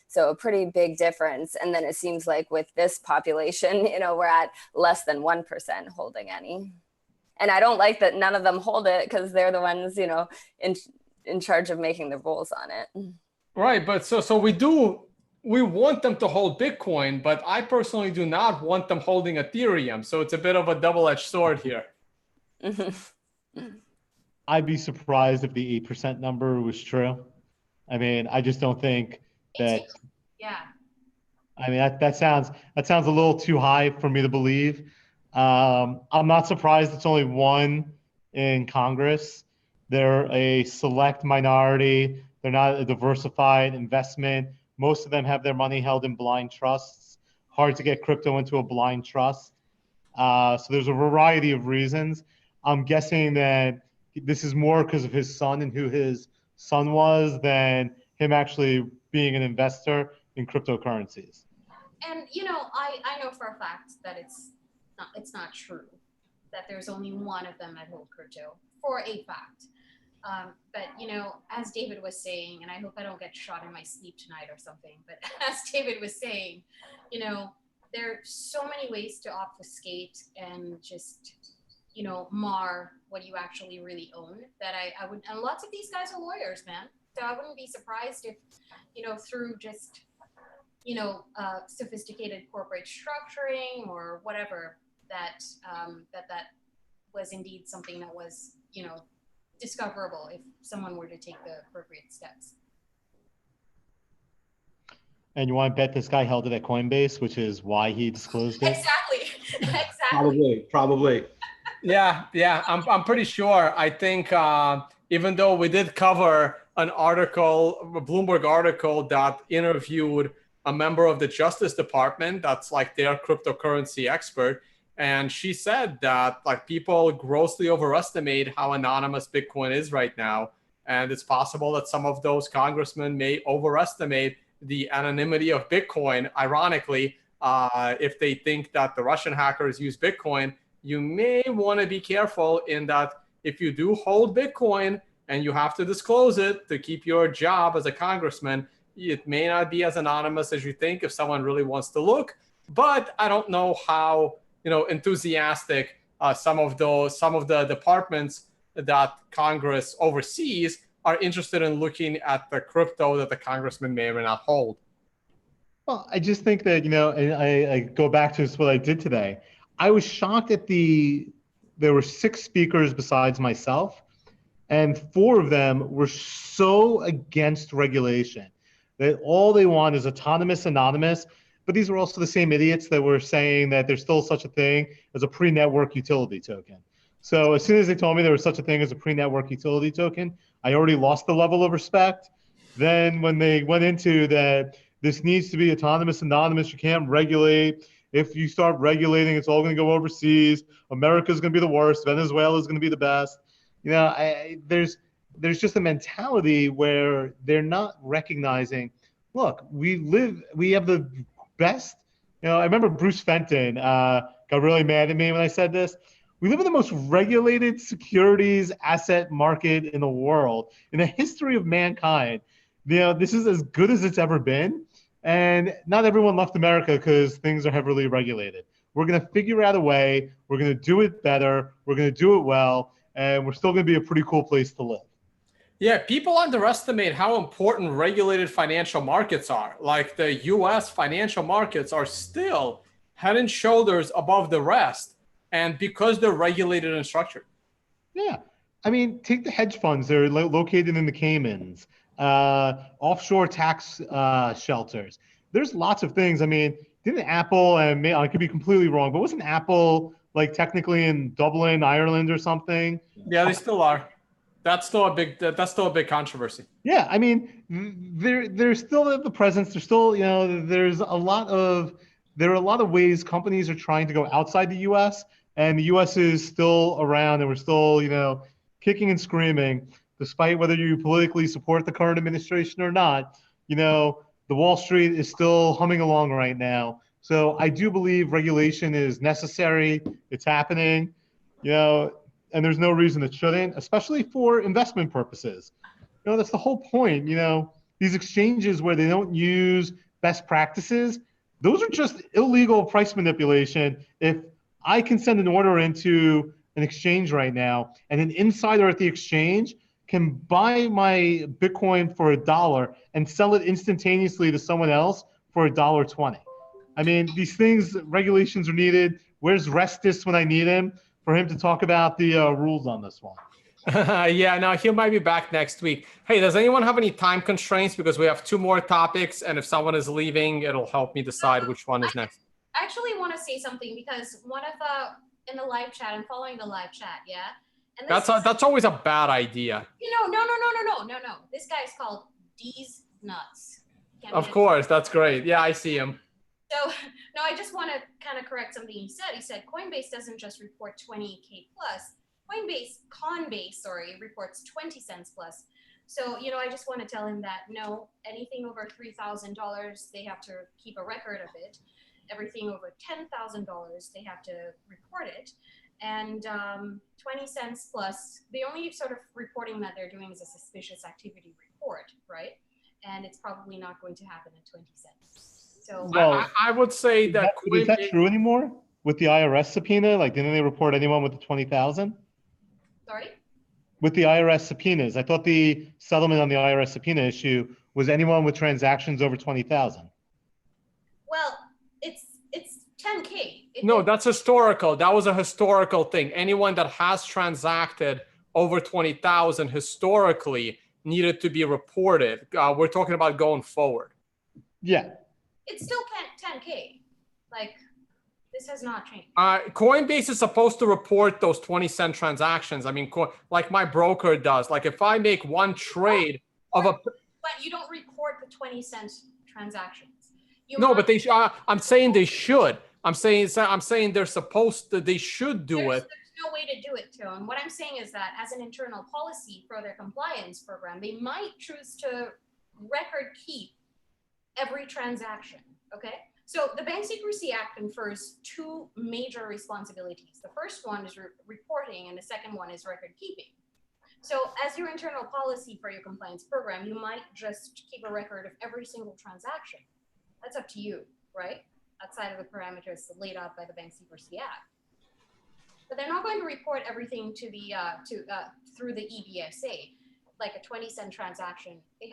So a pretty big difference. And then it seems like with this population, we're at less than 1% holding any. And I don't like that none of them hold it, because they're the ones, in charge of making the rules on it. Right, but so we want them to hold Bitcoin, but I personally do not want them holding Ethereum. So it's a bit of a double-edged sword here. I'd be surprised if the 8% number was true. I mean, I just don't think that. Yeah. I mean, that sounds a little too high for me to believe. I'm not surprised it's only one in Congress. They're a select minority. They're not a diversified investment. Most of them have their money held in blind trusts. Hard to get crypto into a blind trust. So there's a variety of reasons. I'm guessing that this is more because of his son and who his son was than him actually being an investor in cryptocurrencies. And I know for a fact that it's not true that there's only one of them that hold crypto for a fact. But as David was saying, and I hope I don't get shot in my sleep tonight or something, but as David was saying, there are so many ways to obfuscate and just mar what you actually really own that I would, and lots of these guys are lawyers, man. So I wouldn't be surprised if, through just, sophisticated corporate structuring or whatever, that was indeed something that was, discoverable if someone were to take the appropriate steps. And you want to bet this guy held it at Coinbase, which is why he disclosed it? Exactly. Probably. Yeah, I'm pretty sure. I think even though we did cover an article, a Bloomberg article that interviewed a member of the Justice Department, that's like their cryptocurrency expert, and she said that like people grossly overestimate how anonymous Bitcoin is right now, and it's possible that some of those congressmen may overestimate the anonymity of Bitcoin. Ironically, if they think that the Russian hackers use Bitcoin, you may want to be careful in that if you do hold Bitcoin and you have to disclose it to keep your job as a congressman, it may not be as anonymous as you think if someone really wants to look. But I don't know how enthusiastic some of the departments that Congress oversees are interested in looking at the crypto that the congressman may or may not hold. Well, I just think that, and I go back to what I did today. I was shocked at there were 6 speakers besides myself, and 4 of them were so against regulation that all they want is autonomous, anonymous. But these were also the same idiots that were saying that there's still such a thing as a pre-network utility token. So as soon as they told me there was such a thing as a pre-network utility token, I already lost the level of respect. Then when they went into that this needs to be autonomous, anonymous, you can't regulate. If you start regulating, it's all going to go overseas. America's going to be the worst. Venezuela's going to be the best. There's just a mentality where they're not recognizing, look, we have the best. I remember Bruce Fenton got really mad at me when I said this. We live in the most regulated securities asset market in the world, in the history of mankind. This is as good as it's ever been. And not everyone left America because things are heavily regulated. We're going to figure out a way. We're going to do it better. We're going to do it well. And we're still going to be a pretty cool place to live. Yeah, people underestimate how important regulated financial markets are. Like the US financial markets are still head and shoulders above the rest, and because they're regulated and structured. Yeah. I mean, take the hedge funds. They're located in the Caymans, offshore tax shelters. There's lots of things. I mean, didn't Apple, and I could be completely wrong, but wasn't Apple like technically in Dublin, Ireland or something? Yeah, they still are. That's still a big controversy. Yeah, I mean, there's still the presence. There's still, there are a lot of ways companies are trying to go outside the U.S. and the U.S. is still around, and we're still, kicking and screaming, despite whether you politically support the current administration or not. The Wall Street is still humming along right now. So I do believe regulation is necessary. It's happening. And there's no reason it shouldn't, especially for investment purposes. That's the whole point. These exchanges where they don't use best practices, those are just illegal price manipulation. If I can send an order into an exchange right now and an insider at the exchange can buy my Bitcoin for $1 and sell it instantaneously to someone else for $1.20. I mean, these things, regulations are needed. Where's Restis when I need him for him to talk about the rules on this one? Yeah, no, he might be back next week. Hey, does anyone have any time constraints? Because we have 2 more topics, and if someone is leaving, it'll help me decide which one is next. I actually want to say something because one of in the live chat, I'm following the live chat, yeah? And That's always a bad idea. No. This guy's called D's Nuts. Of course, that's great. Yeah, I see him. So, no, I just want to kind of correct something he said. He said Coinbase doesn't just report 20K plus. Coinbase reports 20 cents plus. So, I just want to tell him that no, anything over $3,000, they have to keep a record of it. Everything over $10,000, they have to report it. And 20 cents plus, the only sort of reporting that they're doing is a suspicious activity report, right? And it's probably not going to happen at 20 cents. So Well, I would say that is that true anymore with the IRS subpoena? Like, didn't they report anyone with the 20,000? Sorry? With the IRS subpoenas, I thought the settlement on the IRS subpoena issue was anyone with transactions over 20,000. Well, it's 10K. No, that's historical. That was a historical thing. Anyone that has transacted over 20,000 historically needed to be reported. We're talking about going forward. Yeah. It's still 10K. Like, this has not changed. Coinbase is supposed to report those 20-cent transactions. I mean, like my broker does. Like if I make one trade of a... But you don't report the 20-cent transactions. But they. I'm saying they should. I'm saying they're supposed to. They should do it. There's no way to do it, Tone. What I'm saying is that as an internal policy for their compliance program, they might choose to record keep every transaction. Okay. So the Bank Secrecy Act confers 2 major responsibilities. The first one is reporting, and the second one is record keeping. So as your internal policy for your compliance program, you might just keep a record of every single transaction. That's up to you, right? Outside of the parameters laid out by the Bank Secrecy Act. But they're not going to report everything to the through the EBSA, like a 20-cent transaction. They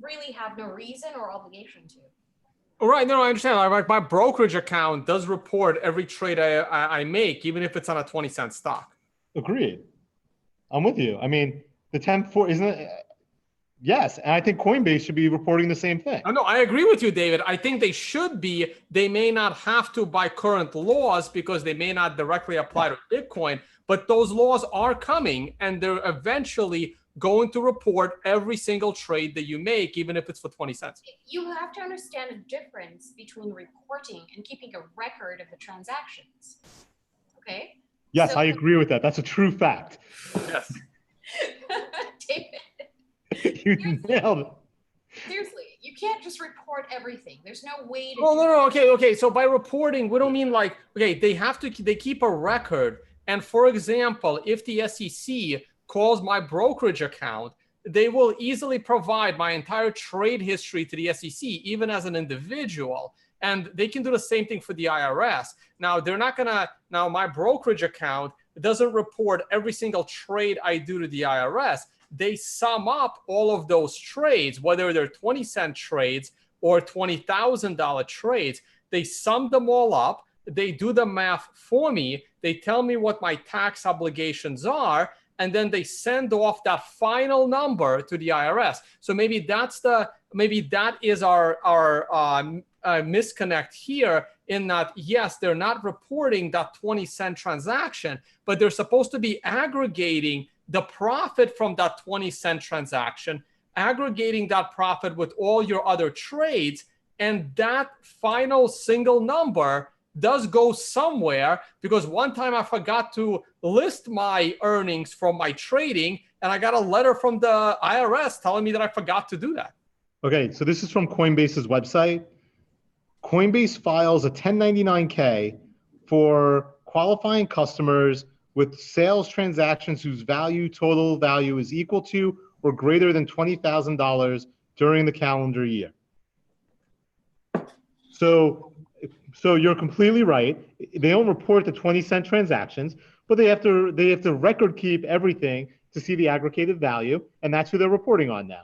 really have no reason or obligation to. Right. No, I understand. Like my brokerage account does report every trade I make, even if it's on a 20-cent stock. Agreed. I'm with you. I mean, the 10-4 isn't it? Yes, and I think Coinbase should be reporting the same thing. No, I agree with you, David. I think they should be. They may not have to by current laws because they may not directly apply to Bitcoin, but those laws are coming, and they're eventually going to report every single trade that you make, even if it's for 20 cents. You have to understand the difference between reporting and keeping a record of the transactions. Okay? Yes, I agree with that. That's a true fact. Yes. David. You nailed it. Seriously, you can't just report everything. There's no way to. Well, no. Okay. So by reporting, we don't mean like, okay, they keep a record. And for example, if the SEC calls my brokerage account, they will easily provide my entire trade history to the SEC, even as an individual. And they can do the same thing for the IRS. Now, my brokerage account doesn't report every single trade I do to the IRS. They sum up all of those trades, whether they're 20-cent trades or $20,000 trades. They sum them all up. They do the math for me. They tell me what my tax obligations are, and then they send off that final number to the IRS. So maybe that is our misconnect here, in that, yes, they're not reporting that 20-cent transaction, but they're supposed to be aggregating the profit from that 20-cent transaction, aggregating that profit with all your other trades, and that final single number does go somewhere, because one time I forgot to list my earnings from my trading, and I got a letter from the IRS telling me that I forgot to do that. Okay, so this is from Coinbase's website. Coinbase files a 1099-K for qualifying customers with sales transactions whose total value is equal to or greater than $20,000 during the calendar year. So you're completely right. They don't report the 20-cent transactions, but they have to record keep everything to see the aggregated value, and that's who they're reporting on now.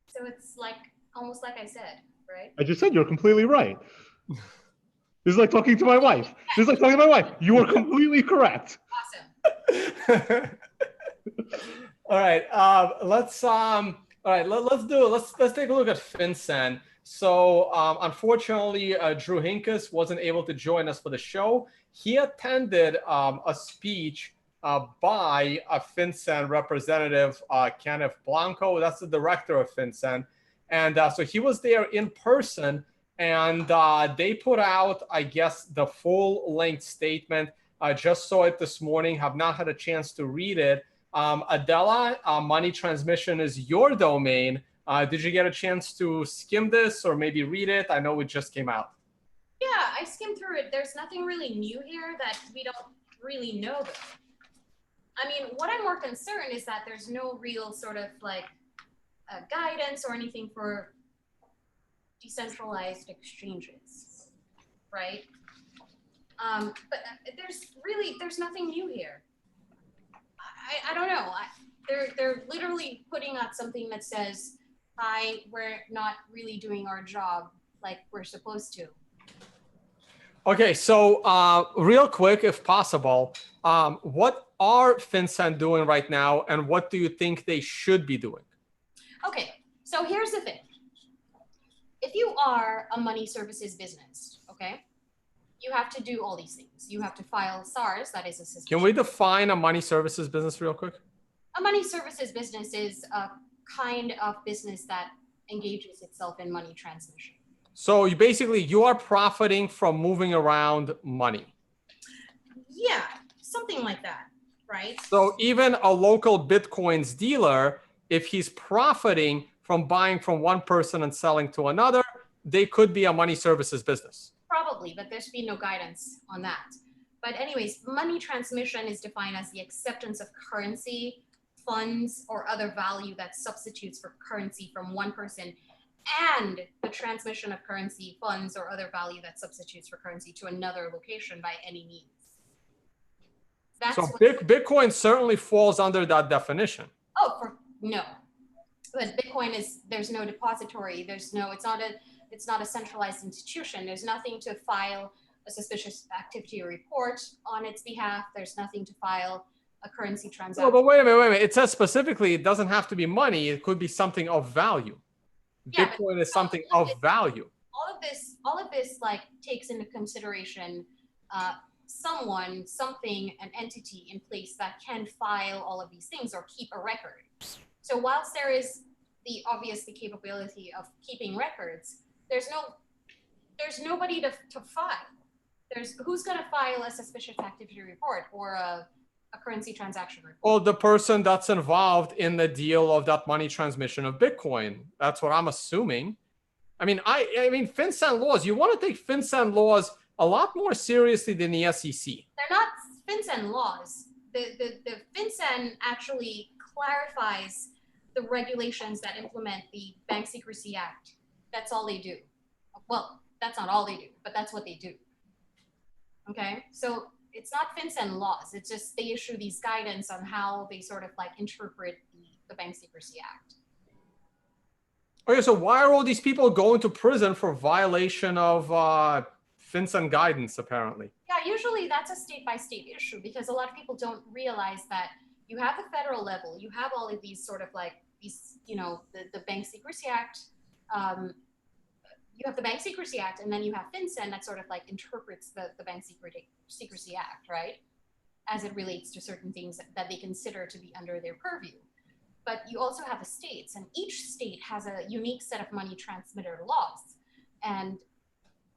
So it's like almost like I said, right? I just said you're completely right. This is like talking to my wife. This is like talking to my wife. You are completely correct. Awesome. All right. Let's take a look at FinCen. So unfortunately, Drew Hinkes wasn't able to join us for the show. He attended a speech by a FinCen representative, Kenneth Blanco. That's the director of FinCen. And so he was there in person, and they put out, I guess, the full-length statement. I just saw it this morning, have not had a chance to read it. Adela, money transmission is your domain. Did you get a chance to skim this or maybe read it? I know it just came out. Yeah, I skimmed through it. There's nothing really new here that we don't really know though. I mean, what I'm more concerned is that there's no real sort of like guidance or anything for decentralized exchanges, right? But there's nothing new here. I don't know. They're literally putting out something that says, "Hi, we're not really doing our job like we're supposed to." Okay, so real quick, if possible, what are FinCen doing right now, and what do you think they should be doing? Okay, so here's the thing. If you are a money services business, okay, you have to do all these things. You have to file SARS, that is a suspicion. Can we define a money services business real quick? A money services business is a kind of business that engages itself in money transmission. So you are profiting from moving around money. Yeah, something like that, right? So even a local Bitcoins dealer, if he's profiting from buying from one person and selling to another, they could be a money services business. Probably, but there should be no guidance on that. But anyways, money transmission is defined as the acceptance of currency, funds, or other value that substitutes for currency from one person, and the transmission of currency, funds, or other value that substitutes for currency to another location by any means. That's so Bitcoin certainly falls under that definition. No. But Bitcoin there's no depository. It's not a centralized institution. There's nothing to file a suspicious activity report on its behalf. There's nothing to file a currency transaction. No, but wait a minute. It says specifically it doesn't have to be money. It could be something of value. Yeah, Bitcoin is something of value. All of this like takes into consideration someone, something, an entity in place that can file all of these things or keep a record. So whilst there is the capability of keeping records, there's nobody to file. Who's going to file a suspicious activity report or a currency transaction report? Well, the person that's involved in the deal of that money transmission of Bitcoin. That's what I'm assuming. I mean, FinCen laws, you want to take FinCen laws a lot more seriously than the SEC. They're not FinCen laws. The FinCen actually clarifies the regulations that implement the Bank Secrecy Act. That's all they do. Well, that's not all they do, but that's what they do. Okay, so it's not FinCen laws. It's just they issue these guidance on how they sort of like interpret the Bank Secrecy Act. Okay, so why are all these people going to prison for violation of FinCen guidance, apparently? Yeah, usually that's a state-by-state issue because a lot of people don't realize that you have the federal level, you have all of these sort of like these, the Bank Secrecy Act, you have the Bank Secrecy Act, and then you have FinCen that sort of like interprets the Bank Secrecy Act, right? As it relates to certain things that they consider to be under their purview. But you also have the states, and each state has a unique set of money transmitter laws. And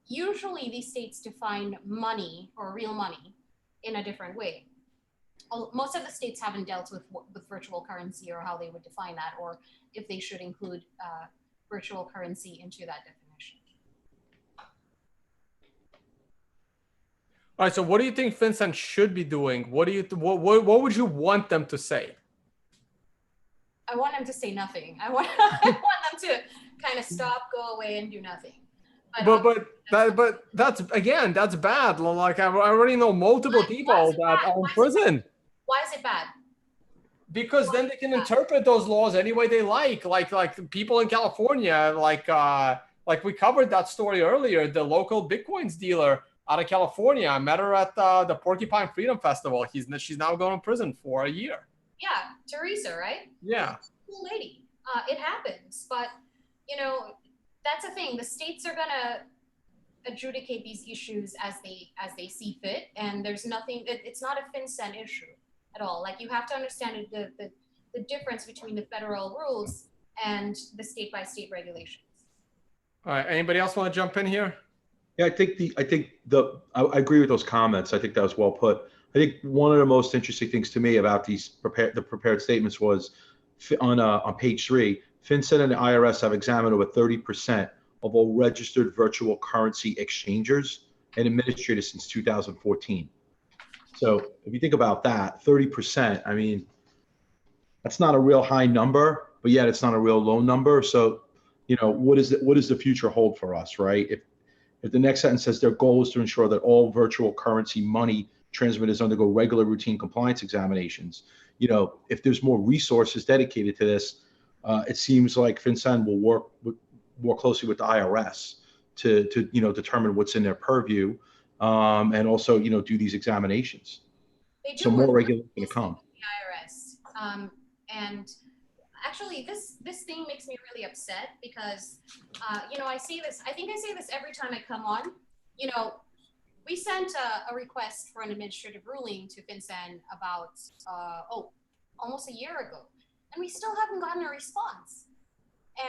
usually these states define money or real money in a different way. Most of the states haven't dealt with virtual currency or how they would define that, or if they should include virtual currency into that definition. All right, so what do you think FinCen should be doing? What would you want them to say? I want them to say nothing. I want them to kind of stop, go away, and do nothing. But that's bad. Like I already know multiple people that are in prison. Why is it bad? Because then they can interpret those laws any way they like people in California, like we covered that story earlier, the local Bitcoins dealer out of California. I met her at the Porcupine Freedom Festival. She's now going to prison for a year. Yeah, Teresa, right? Yeah. Cool lady. It happens, but you know, that's the thing. The states are gonna adjudicate these issues as they see fit, and there's nothing. It's not a FinCen issue at all. Like, you have to understand the difference between the federal rules and the state by state regulations. All right. Anybody else want to jump in here? Yeah, I agree with those comments. I think that was well put. I think one of the most interesting things to me about the prepared statements was on page 3, FinCen and the IRS have examined over 30% of all registered virtual currency exchangers and administrators since 2014. So if you think about that, 30%, I mean, that's not a real high number, but yet it's not a real low number. So, you know, what does the future hold for us, right? If the next sentence says their goal is to ensure that all virtual currency money transmitters undergo regular routine compliance examinations, you know, if there's more resources dedicated to this, it seems like FinCen will work more closely with the IRS to you know, determine what's in their purview, and also, you know, do these examinations. So more regulation to come. The IRS, and actually, this thing makes me really upset because, you know, I think I say this every time I come on. You know, we sent a request for an administrative ruling to FinCen about almost a year ago, and we still haven't gotten a response.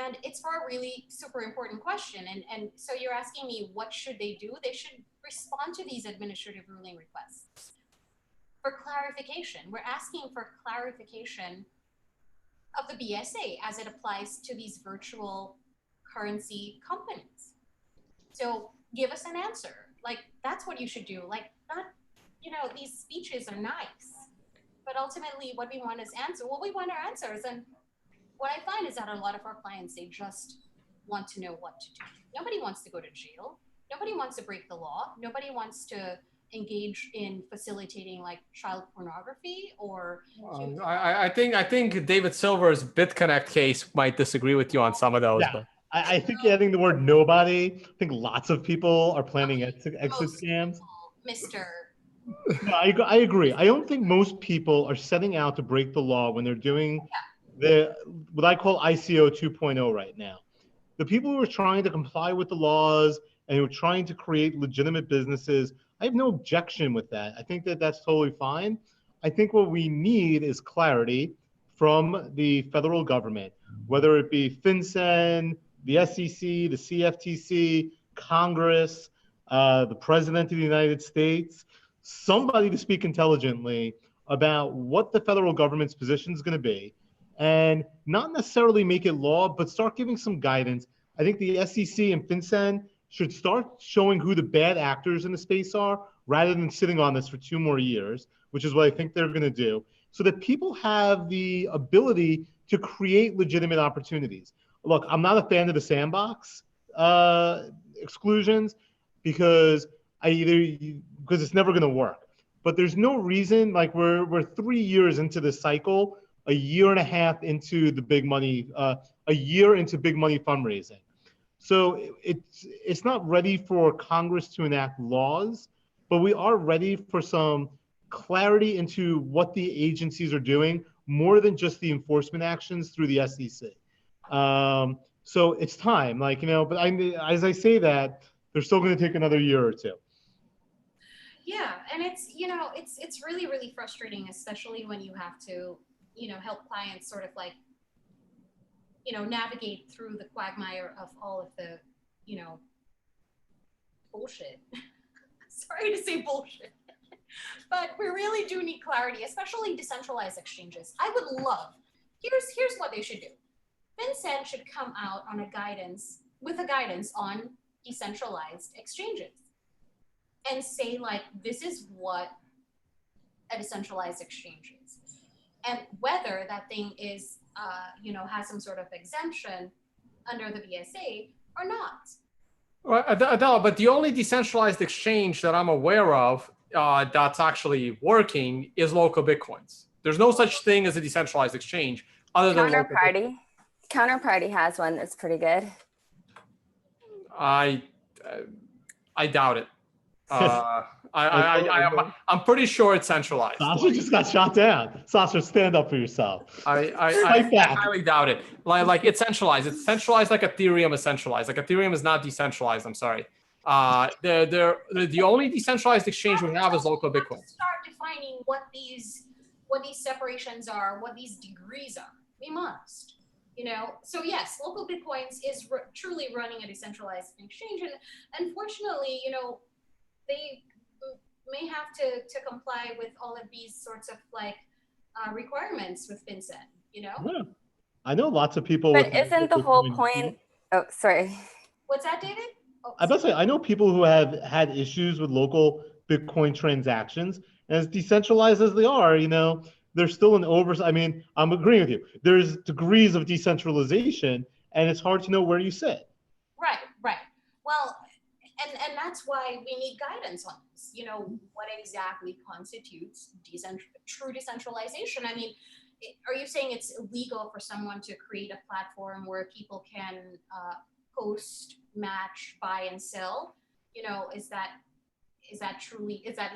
And it's for a really super important question. And so you're asking me, what should they do? They should respond to these administrative ruling requests for clarification. We're asking for clarification of the BSA as it applies to these virtual currency companies. So give us an answer. Like, that's what you should do. Like, not, you know, these speeches are nice, but ultimately what we want is answer. Well, we want our answers. And what I find is that a lot of our clients, they just want to know what to do. Nobody wants to go to jail. Nobody wants to break the law. Nobody wants to engage in facilitating like child pornography or. I think David Silver's Bitconnect case might disagree with you on some of those. Yeah. But I think adding the word nobody, I think lots of people are planning exit scams. Mr. No, I agree. I don't think most people are setting out to break the law when they're doing what I call ICO 2.0 right now. The people who are trying to comply with the laws and who are trying to create legitimate businesses, I have no objection with that. I think that that's totally fine. I think what we need is clarity from the federal government, whether it be FinCen, the SEC, the CFTC, Congress, the President of the United States, somebody to speak intelligently about what the federal government's position is going to be, and not necessarily make it law, but start giving some guidance. I think the SEC and FinCen should start showing who the bad actors in the space are rather than sitting on this for 2 more years, which is what I think they're going to do, so that people have the ability to create legitimate opportunities. Look, I'm not a fan of the sandbox exclusions because it's never going to work. But there's no reason, like we're 3 years into this cycle, a year and a half into the big money, a year into big money fundraising. So it's not ready for Congress to enact laws, but we are ready for some clarity into what the agencies are doing, more than just the enforcement actions through the SEC. So it's time, like, you know, but as I say that, they're still going to take another year or 2. Yeah, and it's, you know, it's really, really frustrating, especially when you have to, you know, help clients sort of like, you know, navigate through the quagmire of all of the, you know, bullshit. Sorry to say bullshit, but we really do need clarity, especially decentralized exchanges. I would love, here's what they should do. FinCen should come out on a guidance on decentralized exchanges and say, like, this is what a decentralized exchange is, and whether that thing is, you know, has some sort of exemption under the BSA or not. Well, Adela, but the only decentralized exchange that I'm aware of that's actually working is local Bitcoins. There's no such thing as a decentralized exchange other than local Bitcoin. Counterparty has one that's pretty good. I doubt it. I'm pretty sure it's centralized. Sasha just got shot down. Sasha, stand up for yourself. I highly doubt it. Like it's centralized. It's centralized like Ethereum is centralized. Like Ethereum is not decentralized. I'm sorry. The only decentralized exchange we have is local Bitcoin. Start defining what these separations are, what these degrees are. We must. So yes, local Bitcoins is truly running a decentralized exchange, and unfortunately, they may have to comply with all of these sorts of requirements with FinCen. Yeah. I know lots of people. But isn't the whole point? Oh, sorry. What's that, David? Oh, I must say, I know people who have had issues with local Bitcoin transactions, and as decentralized as they are, there's still an oversight. I mean, I'm agreeing with you. There's degrees of decentralization, and it's hard to know where you sit. Right. Well, and that's why we need guidance on this. What exactly constitutes true decentralization? I mean, are you saying it's illegal for someone to create a platform where people can post, match, buy, and sell? Is that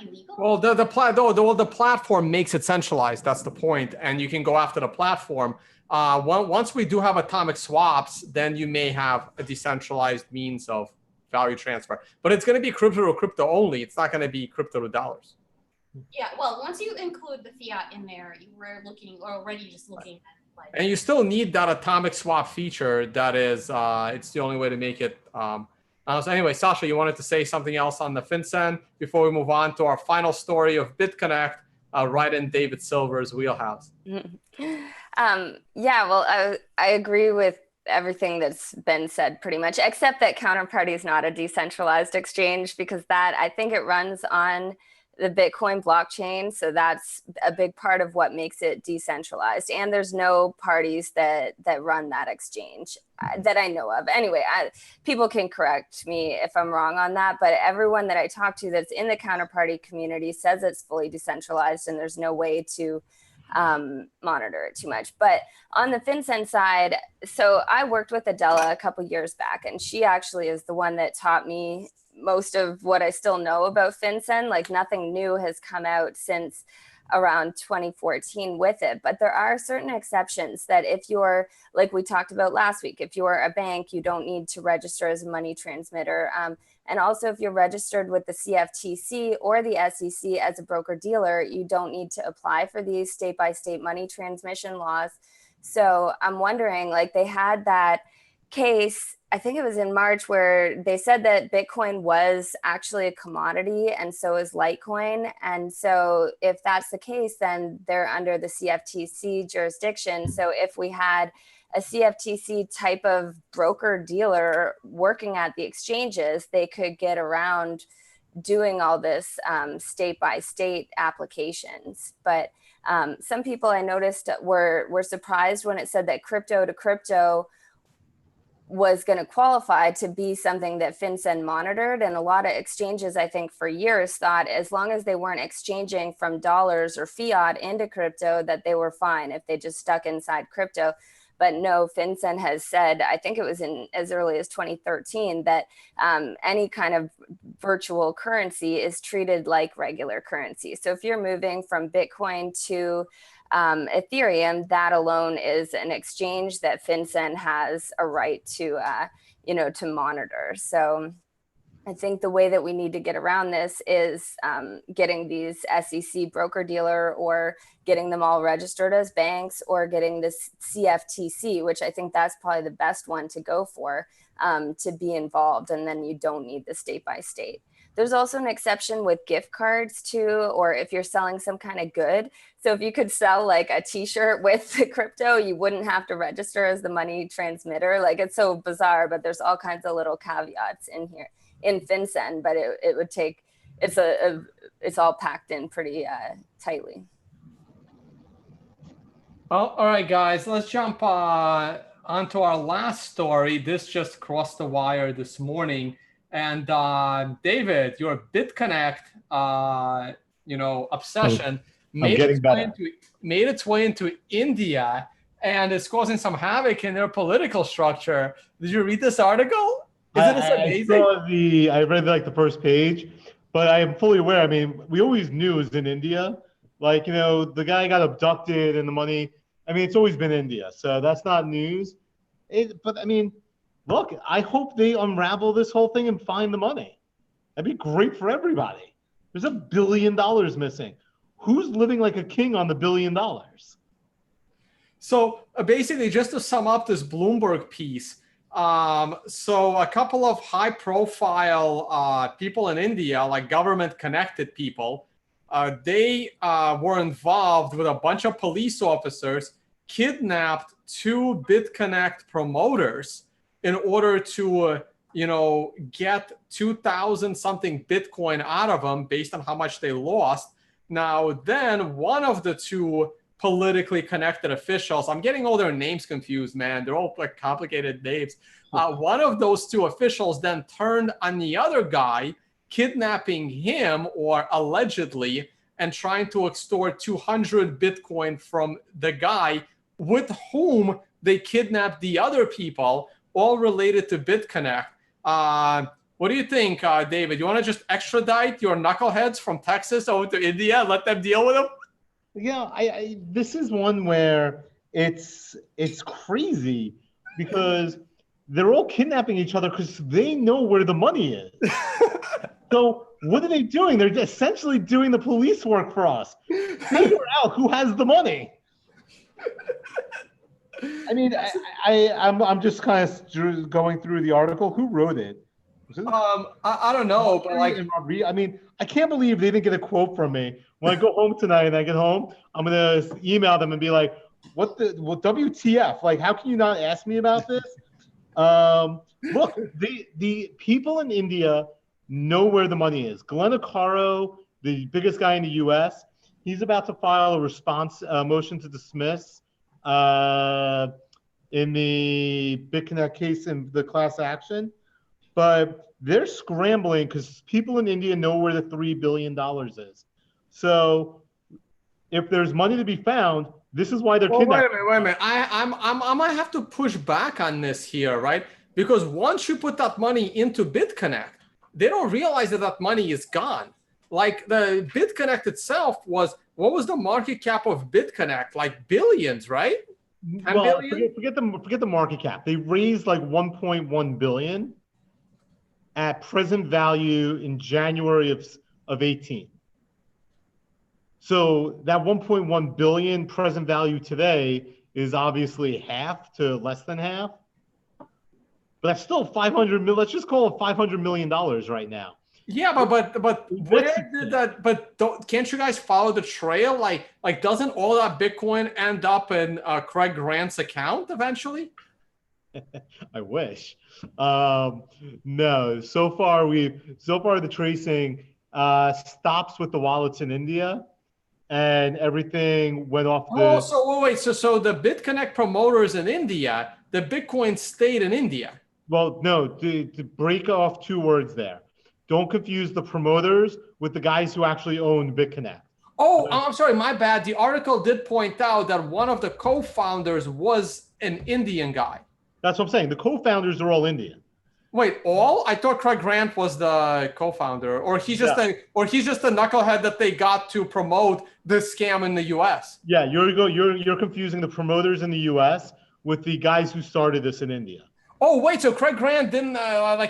illegal? Well, the platform makes it centralized. That's the point, and you can go after the platform. Once we do have atomic swaps, then you may have a decentralized means of value transfer, but it's going to be crypto to crypto only. It's not going to be crypto to dollars. Yeah, well, once you include the fiat in there, you were already just looking at and you still need that atomic swap feature. That is, it's the only way to make it. So anyway, Sasha, you wanted to say something else on the FinCen before we move on to our final story of Bitconnect, right in David Silver's wheelhouse. Yeah, well, I agree with everything that's been said pretty much, except that Counterparty is not a decentralized exchange, because that, I think it runs on the Bitcoin blockchain. So that's a big part of what makes it decentralized. And there's no parties that run that exchange that I know of. Anyway, people can correct me if I'm wrong on that, but everyone that I talk to that's in the Counterparty community says it's fully decentralized and there's no way to monitor it too much. But on the FinCen side, so I worked with Adela a couple years back, and she actually is the one that taught me most of what I still know about FinCen. Like nothing new has come out since around 2014 with it, but there are certain exceptions that if you're, like we talked about last week, if you're a bank, you don't need to register as a money transmitter. And also if you're registered with the CFTC or the SEC as a broker dealer, you don't need to apply for these state-by-state money transmission laws. So I'm wondering, like they had that case, I think it was in March, where they said that Bitcoin was actually a commodity and so is Litecoin. And so if that's the case, then they're under the CFTC jurisdiction. So if we had a CFTC type of broker dealer working at the exchanges, they could get around doing all this state by state applications. But some people I noticed were surprised when it said that crypto to crypto was going to qualify to be something that FinCen monitored. And a lot of exchanges, I think for years, thought as long as they weren't exchanging from dollars or fiat into crypto, that they were fine if they just stuck inside crypto. But no, FinCen has said, I think it was in as early as 2013, that any kind of virtual currency is treated like regular currency. So if you're moving from Bitcoin to Ethereum, that alone is an exchange that FinCen has a right to, to monitor. So I think the way that we need to get around this is getting these SEC broker dealer, or getting them all registered as banks, or getting this CFTC, which I think that's probably the best one to go for, to be involved. And then you don't need the state by state. There's also an exception with gift cards too, or if you're selling some kind of good. So if you could sell like a t-shirt with the crypto, you wouldn't have to register as the money transmitter. Like it's so bizarre, but there's all kinds of little caveats in here in FinCen, but it would take, it's all packed in pretty tightly. Well, all right, guys, let's jump onto our last story. This just crossed the wire this morning. And David, your Bitconnect, obsession made getting made its way into India, and it's causing some havoc in their political structure. Did you read this article? Isn't this amazing? I read like the first page, but I am fully aware. I mean, we always knew it was in India. Like, you know, the guy got abducted and the money. I mean, it's always been India, so that's not news. But I mean, look, I hope they unravel this whole thing and find the money. That'd be great for everybody. There's $1 billion missing. Who's living like a king on the $1 billion? So basically, just to sum up this Bloomberg piece, so a couple of high-profile people in India, like government-connected people, they were involved with a bunch of police officers, kidnapped 2 Bitconnect promoters in order to, get 2,000 something Bitcoin out of them based on how much they lost. Now, then one of the 2 politically connected officials, I'm getting all their names confused, man. They're all like complicated names. One of those 2 officials then turned on the other guy, kidnapping him, or allegedly, and trying to extort 200 Bitcoin from the guy with whom they kidnapped the other people, all related to Bitconnect. What do you think, David? You want to just extradite your knuckleheads from Texas over to India and let them deal with them? Yeah, this is one where it's crazy because they're all kidnapping each other because they know where the money is. So what are they doing? They're essentially doing the police work for us. Figure out who has the money. I mean, I'm just kind of going through the article. Who wrote it? I don't know, but like, I mean, I can't believe they didn't get a quote from me. When I go home tonight and I get home, I'm gonna email them and be like, "What WTF? Like, how can you not ask me about this?" Look, the people in India know where the money is. Glenn Acaro, the biggest guy in the U.S., he's about to file a response motion to dismiss in the Bitconnect case in the class action. But they're scrambling because people in India know where the $3 billion is. So if there's money to be found, this is why they're kidnapping. Wait a minute. I might have to push back on this here, right? Because once you put that money into Bitconnect, they don't realize that money is gone. Like the Bitconnect itself what was the market cap of Bitconnect? Like billions, right? 10 well, billion? Forget the market cap. They raised like 1.1 billion at present value in January of 18. So that 1.1 billion present value today is obviously half to less than half. But that's still 500 million. Let's just call it $500 million right now. Yeah, but where did that? But can't you guys follow the trail? Like doesn't all that Bitcoin end up in Craig Grant's account eventually? I wish. No. So far the tracing stops with the wallets in India, and everything went off the. Oh, so wait. So the Bitconnect promoters in India, the Bitcoin stayed in India. Well, no. To break off 2 words there. Don't confuse the promoters with the guys who actually own Bitconnect. Oh, I'm sorry, my bad. The article did point out that one of the co-founders was an Indian guy. That's what I'm saying. The co-founders are all Indian. Wait, all? I thought Craig Grant was the co-founder, or he's just a knucklehead that they got to promote this scam in the U.S. Yeah, you're confusing the promoters in the U.S. with the guys who started this in India. Oh wait, so Craig Grant didn't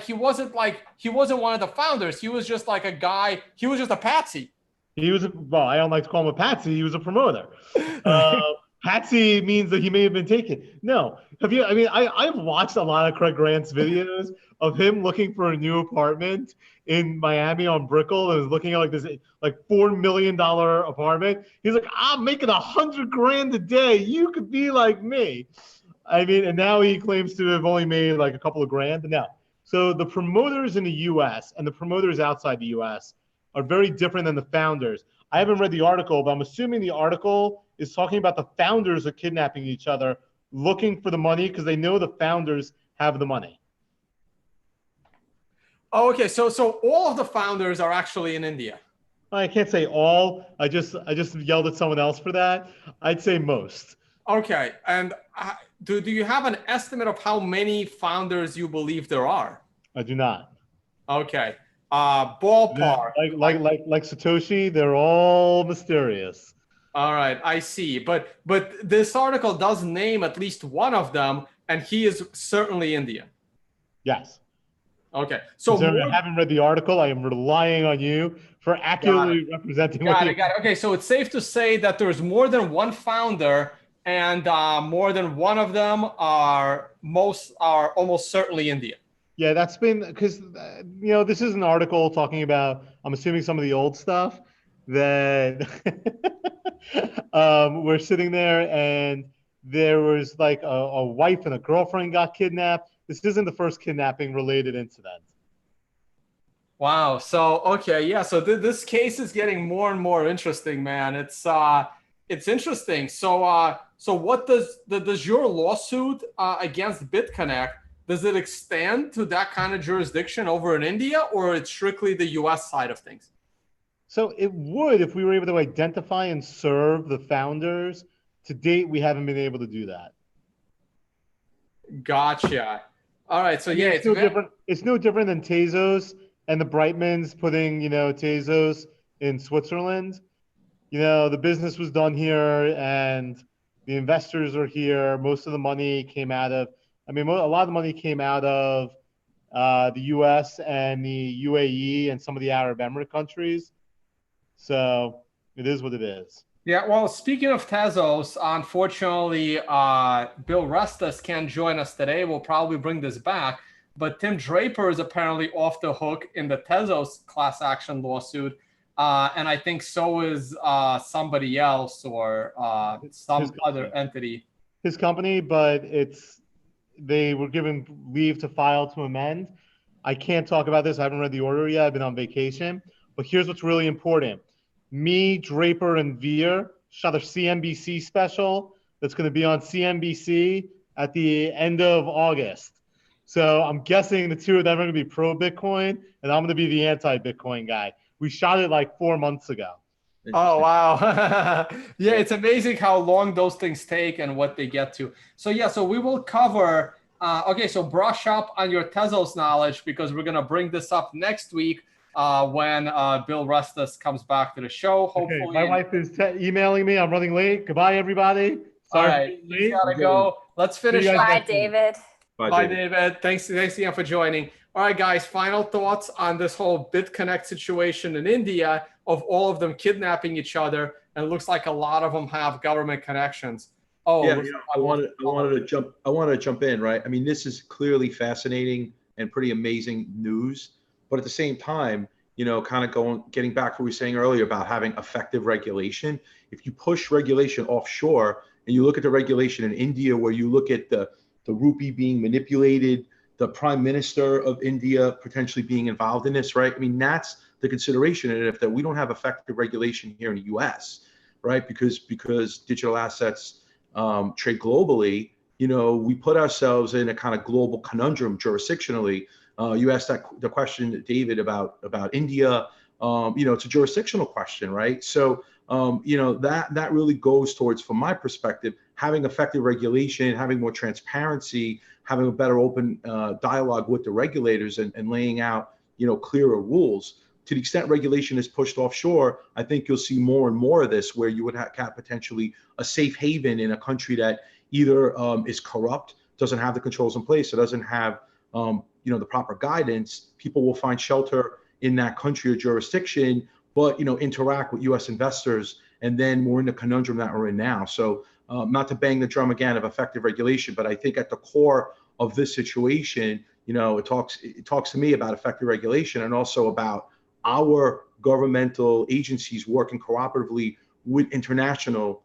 he wasn't one of the founders. He was just like a guy. He was just a patsy. I don't like to call him a patsy. He was a promoter. Patsy means that he may have been taken. No, I've watched a lot of Craig Grant's videos of him looking for a new apartment in Miami on Brickell, and was looking at like this like $4 million apartment. He's like, I'm making $100,000 a day. You could be like me. I mean, and now he claims to have only made like a couple of grand. Now, so the promoters in the U.S. and the promoters outside the U.S. are very different than the founders. I haven't read the article, but I'm assuming the article is talking about the founders are kidnapping each other, looking for the money because they know the founders have the money. Oh, okay. So all of the founders are actually in India. I can't say all. I just yelled at someone else for that. I'd say most. Okay, and do you have an estimate of how many founders you believe there are? I do not. Okay, ballpark. Like Satoshi, they're all mysterious. All right, I see. But this article does name at least one of them, and he is certainly Indian. Yes. Okay, so I haven't read the article. I am relying on you for accurately representing. Got it. Okay, so it's safe to say that there's more than one founder, and more than one of them are almost certainly Indian. Yeah, that's been because this is an article talking about, I'm assuming, some of the old stuff that we're sitting there and there was like a wife and a girlfriend got kidnapped. This isn't the first kidnapping related incident. Wow. So okay, yeah. So this case is getting more and more interesting, man. It's interesting. So what does your lawsuit against Bitconnect, does it extend to that kind of jurisdiction over in India, or it's strictly the U.S. side of things? So it would if we were able to identify and serve the founders. To date, we haven't been able to do that. Gotcha. All right. So yeah, it's no different. It's no different than Tezos and the Brightmans putting, Tezos in Switzerland. The business was done here and the investors are here. Most of the money came out of, a lot of the money came out of the US and the UAE and some of the Arab Emirate countries. So it is what it is. Yeah, well, speaking of Tezos, unfortunately, Bill Restus can't join us today. We'll probably bring this back. But Tim Draper is apparently off the hook in the Tezos class action lawsuit. And I think so is somebody else or some other entity. His company, but they were given leave to file to amend. I can't talk about this. I haven't read the order yet. I've been on vacation. But here's what's really important. Me, Draper, and Veer shot a CNBC special that's going to be on CNBC at the end of August. So I'm guessing the two of them are going to be pro-Bitcoin, and I'm going to be the anti-Bitcoin guy. We shot it like 4 months ago. Oh, wow. Yeah, it's amazing how long those things take and what they get to. So, yeah, so we will cover, so brush up on your Tezos knowledge because we're going to bring this up next week when Bill Restus comes back to the show. Hopefully, okay, my wife is emailing me. I'm running late. Goodbye, everybody. Sorry, all right, you gotta go. Let's finish. Bye, David. Bye, David. Thanks again for joining. All right, guys. Final thoughts on this whole BitConnect situation in India of all of them kidnapping each other, and it looks like a lot of them have government connections. Oh, yeah. I wanted to jump in, right? I mean, this is clearly fascinating and pretty amazing news. But at the same time, getting back to what we were saying earlier about having effective regulation. If you push regulation offshore and you look at the regulation in India, where you look at the rupee being manipulated, the prime minister of India potentially being involved in this, right? I mean, that's the consideration. And if we don't have effective regulation here in the US, right? Because digital assets trade globally, we put ourselves in a kind of global conundrum jurisdictionally. You asked the question, David, about India. It's a jurisdictional question, right? So, that really goes towards, from my perspective, having effective regulation, having more transparency, having a better open dialogue with the regulators, and laying out, clearer rules. To the extent regulation is pushed offshore, I think you'll see more and more of this, where you would have potentially a safe haven in a country that either is corrupt, doesn't have the controls in place, or doesn't have the proper guidance. People will find shelter in that country or jurisdiction, but interact with U.S. investors, and then we're in the conundrum that we're in now. So not to bang the drum again of effective regulation, but I think at the core of this situation, it talks to me about effective regulation, and also about our governmental agencies working cooperatively with international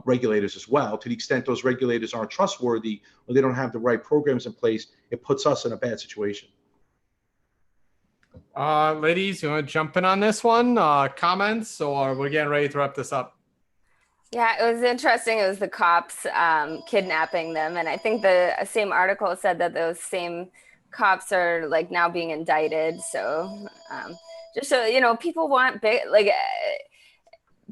regulators as well. To the extent those regulators aren't trustworthy or they don't have the right programs in place, it puts us in a bad situation. Ladies, you want to jump in on this one? Comments, or we're getting ready to wrap this up? Yeah, it was interesting. It was the cops kidnapping them. And I think the same article said that those same cops are like now being indicted. So just so you know, people want big, like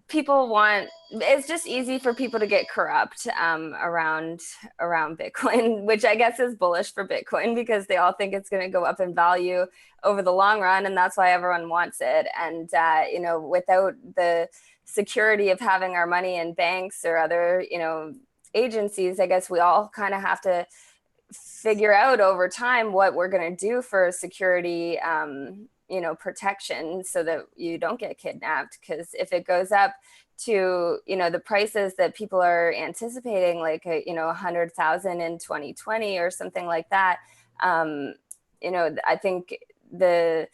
people want, it's just easy for people to get corrupt around Bitcoin, which I guess is bullish for Bitcoin because they all think it's going to go up in value over the long run, and that's why everyone wants it. And you know, without the security of having our money in banks or other, you know, agencies, I guess we all kind of have to figure out over time what we're going to do for security, you know, protection so that you don't get kidnapped. Because if it goes up to, you know, the prices that people are anticipating, like, you know, 100,000 in 2020 or something like that, you know, I think the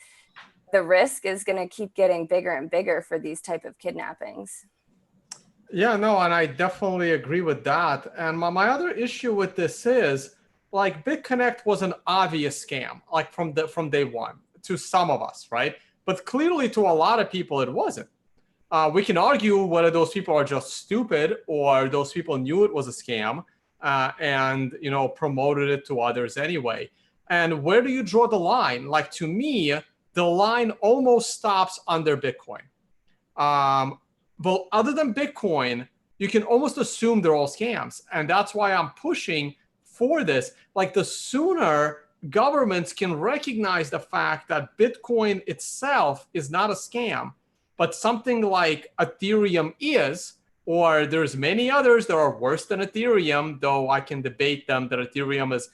risk is going to keep getting bigger and bigger for these type of kidnappings. Yeah, no, and I definitely agree with that. And my other issue with this is, like, Bitconnect was an obvious scam, like from day one to some of us, right? But clearly to a lot of people, it wasn't. We can argue whether those people are just stupid or those people knew it was a scam and, you know, promoted it to others anyway. And where do you draw the line? Like, to me, the line almost stops under Bitcoin. But other than Bitcoin, you can almost assume they're all scams. And that's why I'm pushing for this. Like, the sooner governments can recognize the fact that Bitcoin itself is not a scam, but something like Ethereum is, or there's many others that are worse than Ethereum, though I can debate them that Ethereum has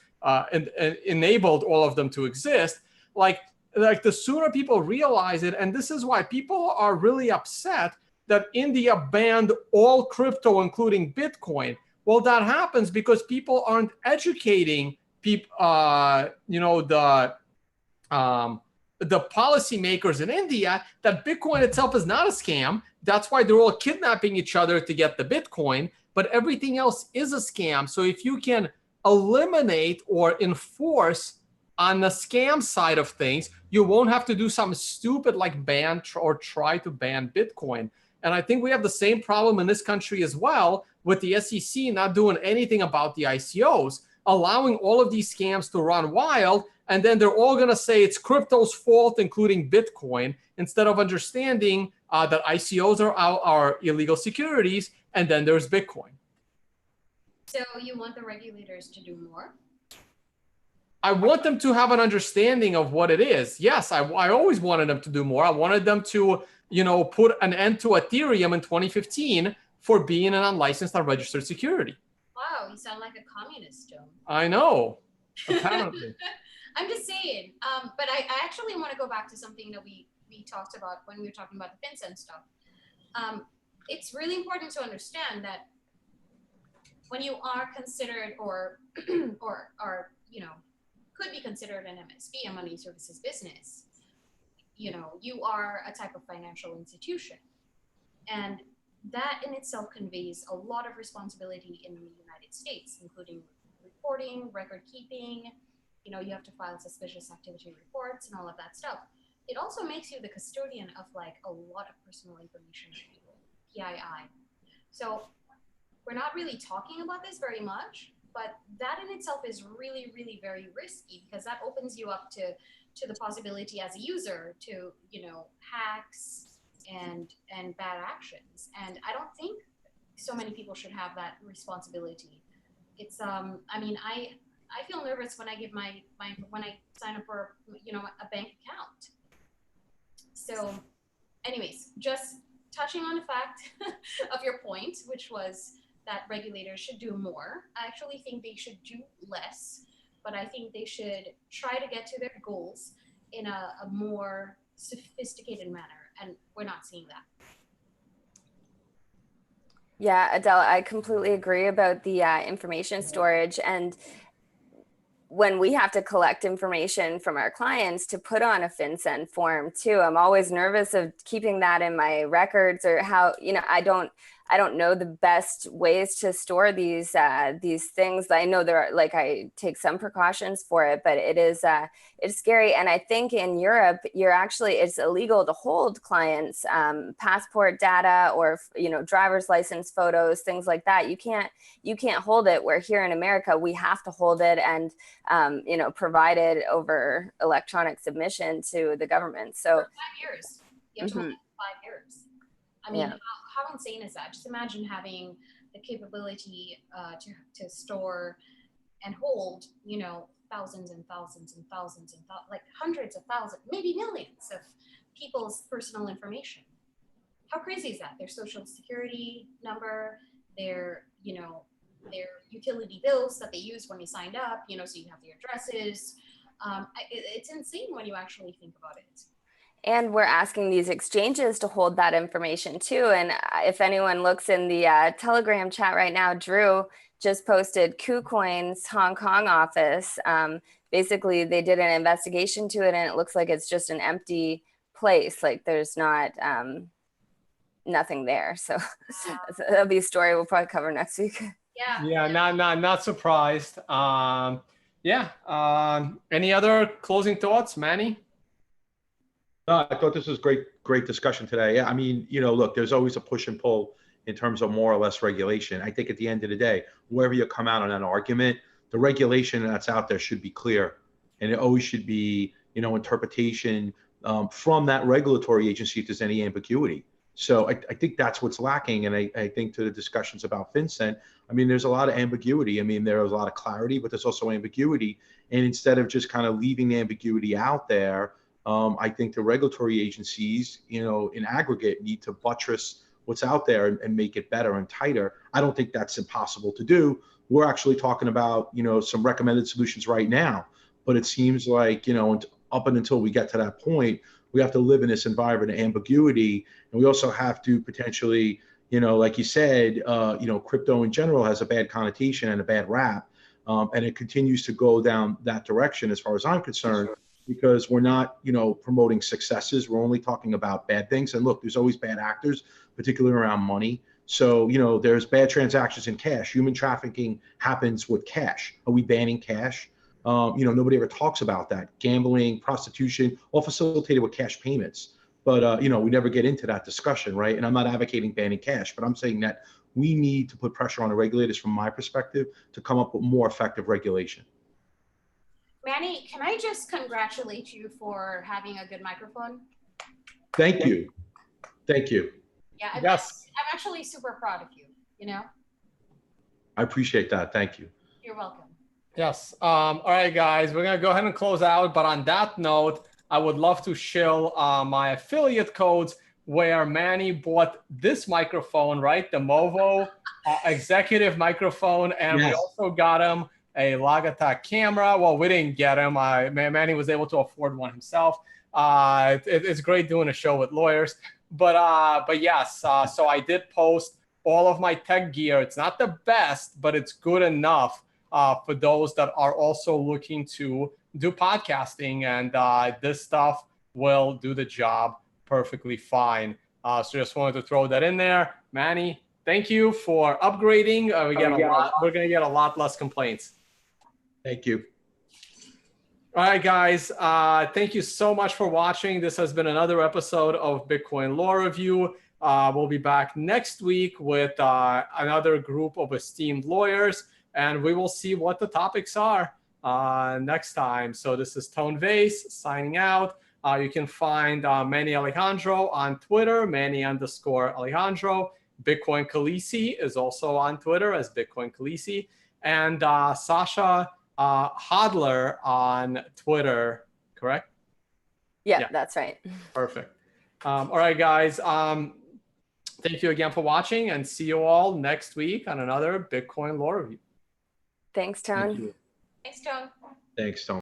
enabled all of them to exist. Like the sooner people realize it, and this is why people are really upset that India banned all crypto, including Bitcoin. Well, that happens because people aren't educating people, you know, the policymakers in India that Bitcoin itself is not a scam. That's why they're all kidnapping each other to get the Bitcoin, but everything else is a scam. So if you can eliminate or enforce on the scam side of things, you won't have to do something stupid like ban or try to ban Bitcoin. And I think we have the same problem in this country as well, with the SEC not doing anything about the ICOs, allowing all of these scams to run wild. And then they're all going to say it's crypto's fault, including Bitcoin, instead of understanding that ICOs are illegal securities. And then there's Bitcoin. So you want the regulators to do more? I want them to have an understanding of what it is. Yes, I always wanted them to do more. I wanted them to, you know, put an end to Ethereum in 2015 for being an unlicensed, unregistered security. Wow, you sound like a communist, Joe. I know, apparently. I'm just saying. But I actually want to go back to something that we talked about when we were talking about the FinCen stuff. It's really important to understand that when you are considered or you know, could be considered an MSB, a money services business, you know, you are a type of financial institution. And that in itself conveys a lot of responsibility in the United States, including reporting, record keeping, you know, you have to file suspicious activity reports and all of that stuff. It also makes you the custodian of like a lot of personal information for people, PII. So we're not really talking about this very much, but that in itself is really, really very risky because that opens you up to the possibility as a user to, you know, hacks and bad actions. And I don't think so many people should have that responsibility. It's I mean, I feel nervous when I give when I sign up for, you know, a bank account. So anyways, just touching on the fact of your point, which was that regulators should do more. I actually think they should do less, but I think they should try to get to their goals in a more sophisticated manner, and we're not seeing that. Yeah, Adela, I completely agree about the information storage. And when we have to collect information from our clients to put on a FinCen form too, I'm always nervous of keeping that in my records or how, you know, I don't I don't know the best ways to store these things. I know there are, like, I take some precautions for it, but it's scary. And I think in Europe, it's illegal to hold clients' passport data or, you know, driver's license photos, things like that. You can't hold it, where here in America, we have to hold it and, you know, provide it over electronic submission to the government. So for 5 years, you have to hold it for 5 years. I mean, how insane is that? Just imagine having the capability to store and hold, you know, thousands and thousands and thousands and like hundreds of thousands, maybe millions of people's personal information. How crazy is that? Their social security number, their, you know, their utility bills that they use when you signed up, you know, so you have their addresses. It's insane when you actually think about it. And we're asking these exchanges to hold that information too. And if anyone looks in the Telegram chat right now, Drew just posted KuCoin's Hong Kong office. Basically, they did an investigation to it, and it looks like it's just an empty place. Like there's not nothing there. So that'll be a story we'll probably cover next week. Yeah, not surprised. Any other closing thoughts, Manny? I thought this was great discussion today. Yeah, I mean, you know, look, there's always a push and pull in terms of more or less regulation. I think at the end of the day, wherever you come out on an argument, the regulation that's out there should be clear, and it always should be, you know, interpretation from that regulatory agency if there's any ambiguity. So I think that's what's lacking, and I think to the discussions about FinCen, I mean, there's a lot of ambiguity. I mean, there's a lot of clarity, but there's also ambiguity, and instead of just kind of leaving the ambiguity out there, I think the regulatory agencies, you know, in aggregate need to buttress what's out there and make it better and tighter. I don't think that's impossible to do. We're actually talking about, you know, some recommended solutions right now, but it seems like, you know, up and until we get to that point, we have to live in this environment of ambiguity. And we also have to potentially, you know, like you said, you know, crypto in general has a bad connotation and a bad rap. And it continues to go down that direction as far as I'm concerned, because we're not, you know, promoting successes. We're only talking about bad things. And look, there's always bad actors, particularly around money. So, you know, there's bad transactions in cash. Human trafficking happens with cash. Are we banning cash? You know, nobody ever talks about that. Gambling, prostitution, all facilitated with cash payments. But, you know, we never get into that discussion, right? And I'm not advocating banning cash, but I'm saying that we need to put pressure on the regulators, from my perspective, to come up with more effective regulation. Manny, can I just congratulate you for having a good microphone? Thank you. Thank you. Yeah, I'm actually super proud of you, you know? I appreciate that. Thank you. You're welcome. Yes. All right, guys, we're going to go ahead and close out. But on that note, I would love to shill my affiliate codes, where Manny bought this microphone, right? The Movo executive microphone. And we also got him a Logitech camera. Well, we didn't get him. Manny was able to afford one himself. It's great doing a show with lawyers. But yes, so I did post all of my tech gear. It's not the best, but it's good enough for those that are also looking to do podcasting. And this stuff will do the job perfectly fine. So just wanted to throw that in there. Manny, thank you for upgrading. We're going to get a lot less complaints. Thank you. All right, guys. Thank you so much for watching. This has been another episode of Bitcoin Law Review. We'll be back next week with another group of esteemed lawyers, and we will see what the topics are next time. So this is Tone Vase signing out. You can find Manny Alejandro on Twitter, Manny_Alejandro. Bitcoin Khaleesi is also on Twitter as Bitcoin Khaleesi. And Sasha Hodler on Twitter, correct? Yeah, that's right. Perfect. All right, guys. Thank you again for watching, and see you all next week on another Bitcoin Law Review. Thanks, Tone. Thank you. Thanks, Tone. Thanks, Tone.